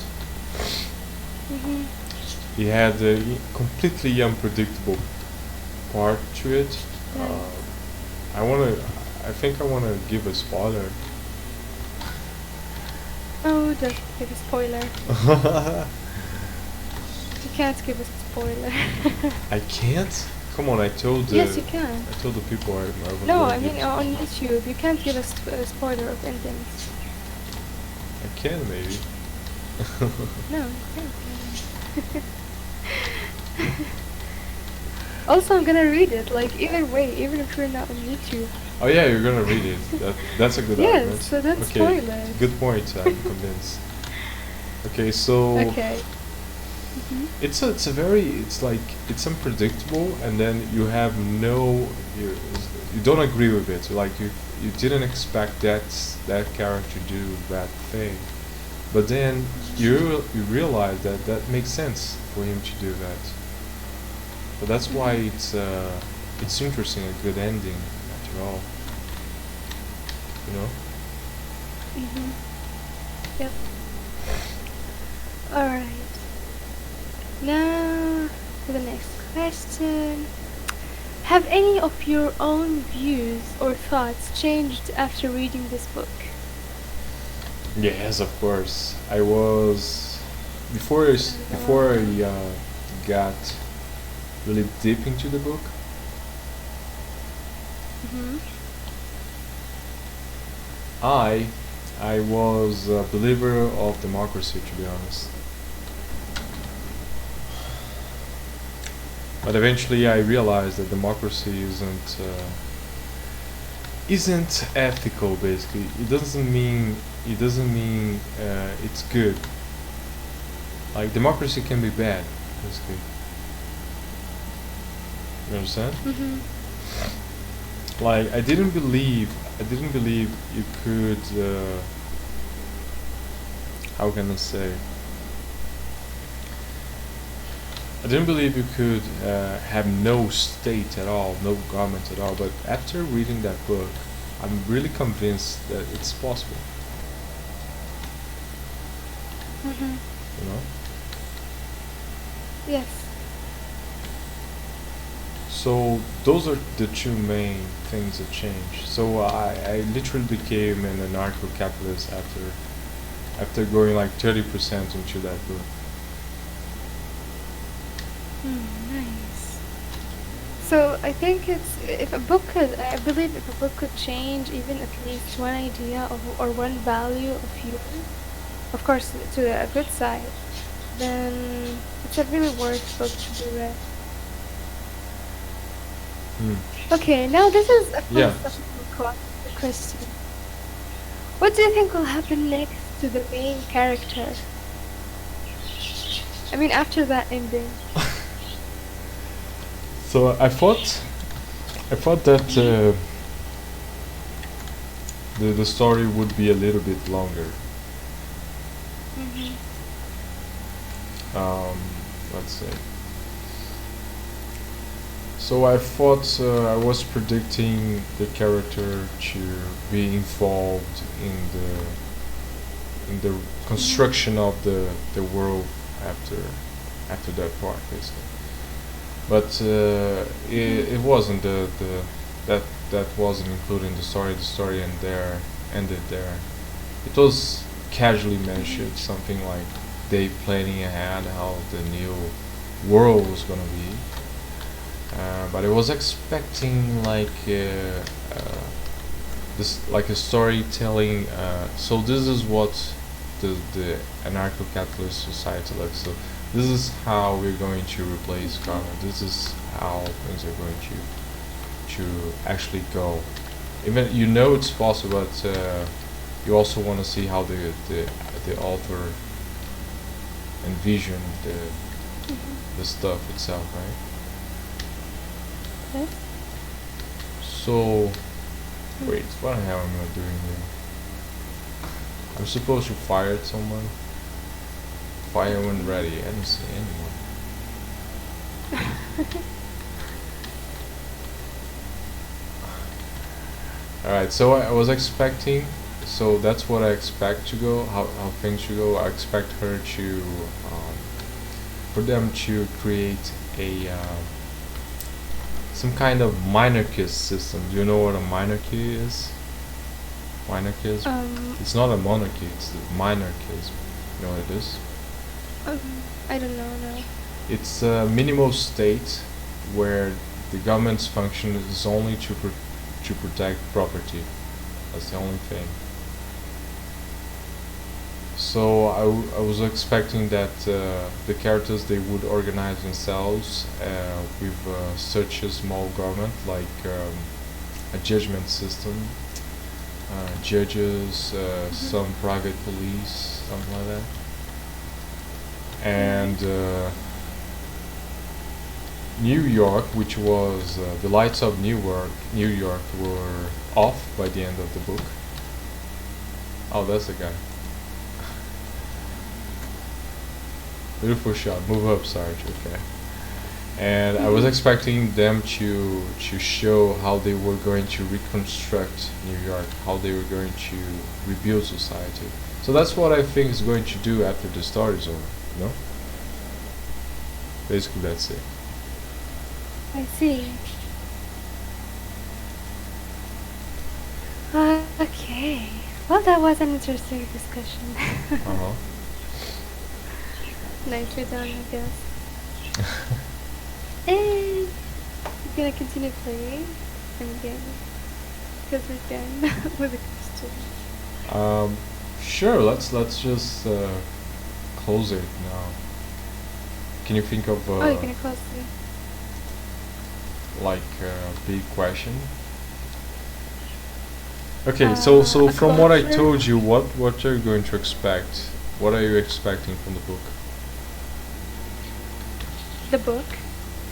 Mhm. It had a completely unpredictable part to it. Right. Uh, I wanna. I think I wanna give a spoiler. Oh, just give a spoiler. You can't give a spoiler. I can't. Come on, Yes, you can. I told the people I was No, gonna I give mean a on spoiler. YouTube, you can't give a spoiler of endings. I can maybe. No, you can't. Also, I'm gonna read it. Like either way, even if you're not on YouTube. Oh yeah, you're gonna read it. That's a good Yes, argument. so don't Okay, spoil it. good point. I'm convinced. Okay, so Okay. Mhm. it's unpredictable, and then you don't agree with it. Like you didn't expect that character to do that thing, but then you realize that that makes sense for him to do that. So that's why Mhm. it's interesting, a good ending after all. You know. Mhm. Yep. All right. Now for the next question. Have any of your own views or thoughts changed after reading this book? Yes, of course. I was before I got really deep into the book. Mhm. I I was a believer of democracy, to be honest. But eventually, I realized that democracy isn't. isn't ethical. Basically, it doesn't mean it's good. Like democracy can be bad. Basically, you understand? Mm-hmm. Like I didn't believe you could. How can I say? I didn't believe you could have no state at all, no government at all. But after reading that book, I'm really convinced that it's possible. Mm-hmm. You know. Yes. So those are the two main things that changed. So I literally became an anarcho-capitalist after going like 30% into that book. Nice. So I think if a book could, I believe if a book could change even at least one idea or one value of yours, of course to a good side, then it's a really worth book to be read. Hmm. Okay, now this is a Yeah. philosophical question. What do you think will happen next to the main character? I mean, after that ending. So I thought that the story would be a little bit longer. Mm-hmm. Um, let's see. So I thought I was predicting the character to be involved in the construction of the world after after that part, basically. But it wasn't that that wasn't included in the story. The story ended there. It was casually mentioned, something like they planning ahead how the new world was gonna be. But I was expecting this like a storytelling. So this is what the anarcho-capitalist society looks. So this is how we're going to replace government. This is how things are going to actually go. Even you know it's possible, but you also want to see how the author envisioned the stuff itself, right? Okay. So wait, what the hell am I doing here? I'm supposed to fire someone. Fire when ready. I didn't see anyone. Alright, so I was expecting, so that's what I expect to go, how things should go. I expect her to, for them to create a, some kind of monarchist system. Do you know what a monarchy is? Monarchism? Um, It's not a monarchy, it's the monarchism. You know what it is? um, I don't know, no. It's a minimal state where the government's function is only to protect property. That's the only thing. So I was expecting that the characters they would organize themselves with such a small government, like a judgment system, judges, some private police, something like that, and New York, which was the lights of New York were off by the end of the book. Oh, that's the guy. Beautiful shot. Move up, Sarge. Okay. And I was expecting them to show how they were going to reconstruct New York, how they were going to rebuild society. So that's what I think is going to do after the story is over. You know? Basically, that's it. I see. Okay. Well, that was an interesting discussion. Uh Nicely done, I guess. huh. And we're gonna continue playing again because we're done with the question. Sure. Let's just close it now. Can you think of Oh, you're gonna close it. like a big question? Okay, so a from what I closure. told you, what are you going to expect? What are you expecting from the book? The book.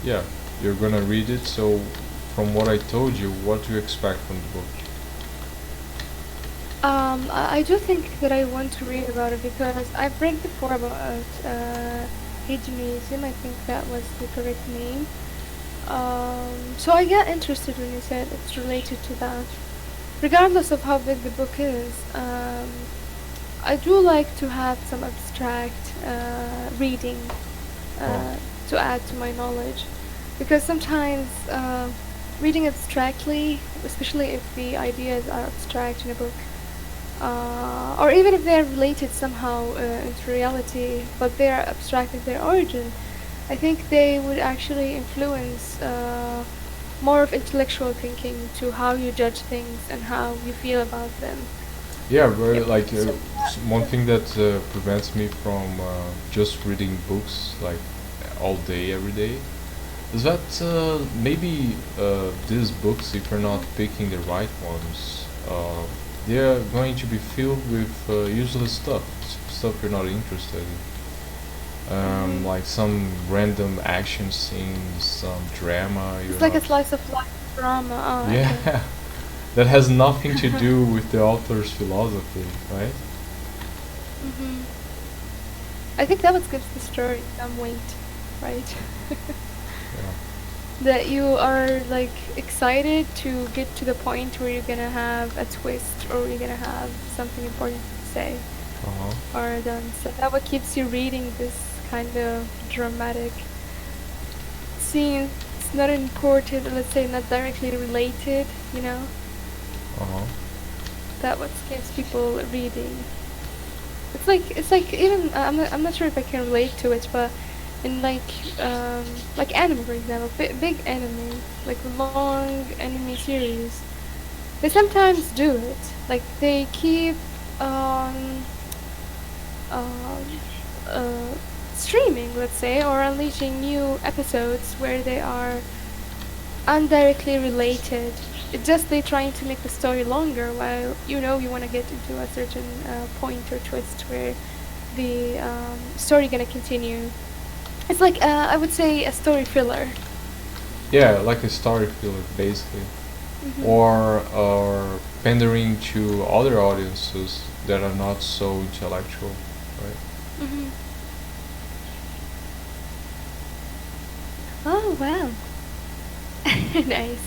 Yeah, you're gonna read it. So from what I told you, what do you expect from the book? I do think that I want to read about it because I've read before about hedonism. I think that was the correct name. So I got interested when you said it's related to that. Regardless of how big the book is, I do like to have some abstract reading Oh, uh, to add to my knowledge because sometimes reading abstractly, especially if the ideas are abstract in a book, or even if they're related somehow into reality, but they're abstract in their origin, I think they would actually influence more of intellectual thinking to how you judge things and how you feel about them. yeah, very Yep. like So one thing that prevents me from just reading books like all day, every day, is that maybe these books, if you're not picking the right ones, they're going to be filled with useless stuff, stuff you're not interested in. hmm Like some random action scenes, some drama you're it's like a not. slice of life drama. Oh, okay. Yeah, that has nothing to do with the author's philosophy, right? hmm I think that what gives the story some weight, right? Yeah. That you are like excited to get to the point where you're gonna have a twist or you're gonna have something important to say Uh huh. or done. So that what keeps you reading this kind of dramatic scenes, not important, or let's say not directly related, you know? Uh huh. That what keeps people reading. It's like even I'm not sure if I can relate to it, but in like anime for example, big anime, like long anime series, they sometimes do it. Like they keep on um uh streaming, let's say, or unleashing new episodes where they are indirectly related. It's just they trying to make the story longer while you want to get into a certain point or twist where the story gonna continue. It's like I would say a story filler. Yeah, like a story filler, basically, Mhm. or pandering to other audiences that are not so intellectual, right? Mhm. Oh wow. Nice.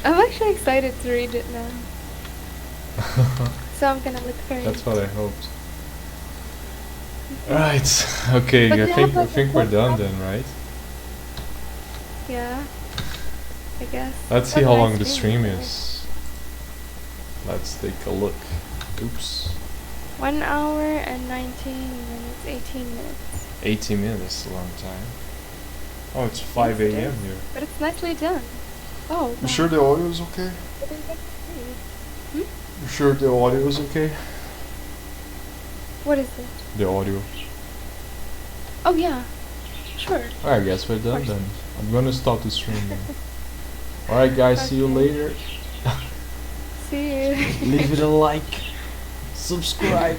I'm actually excited to read it now. So I'm gonna look for it. That's what I hoped. Mhm. Right. Okay. But I do you have think I like a think we're done favorite? then, right? Yeah, I guess. Let's see What a how nice long the stream, by stream the way. is. Let's take a look. Oops. 1 hour and 19 minutes, 18 minutes. 80 minutes, a long time. Oh, it's Yes, 5 it a.m. is. here. But it's nicely done. Oh You sure wow. the audio is okay? I didn't get to read. Hmm? You sure the audio is okay? What is it? The audio. Oh yeah, sure, I guess we're of done course. then. I'm gonna stop the stream now. Alright, guys, see you Okay. later. See Leave it a you. like, subscribe,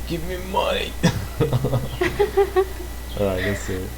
give me money. Alright, that's it.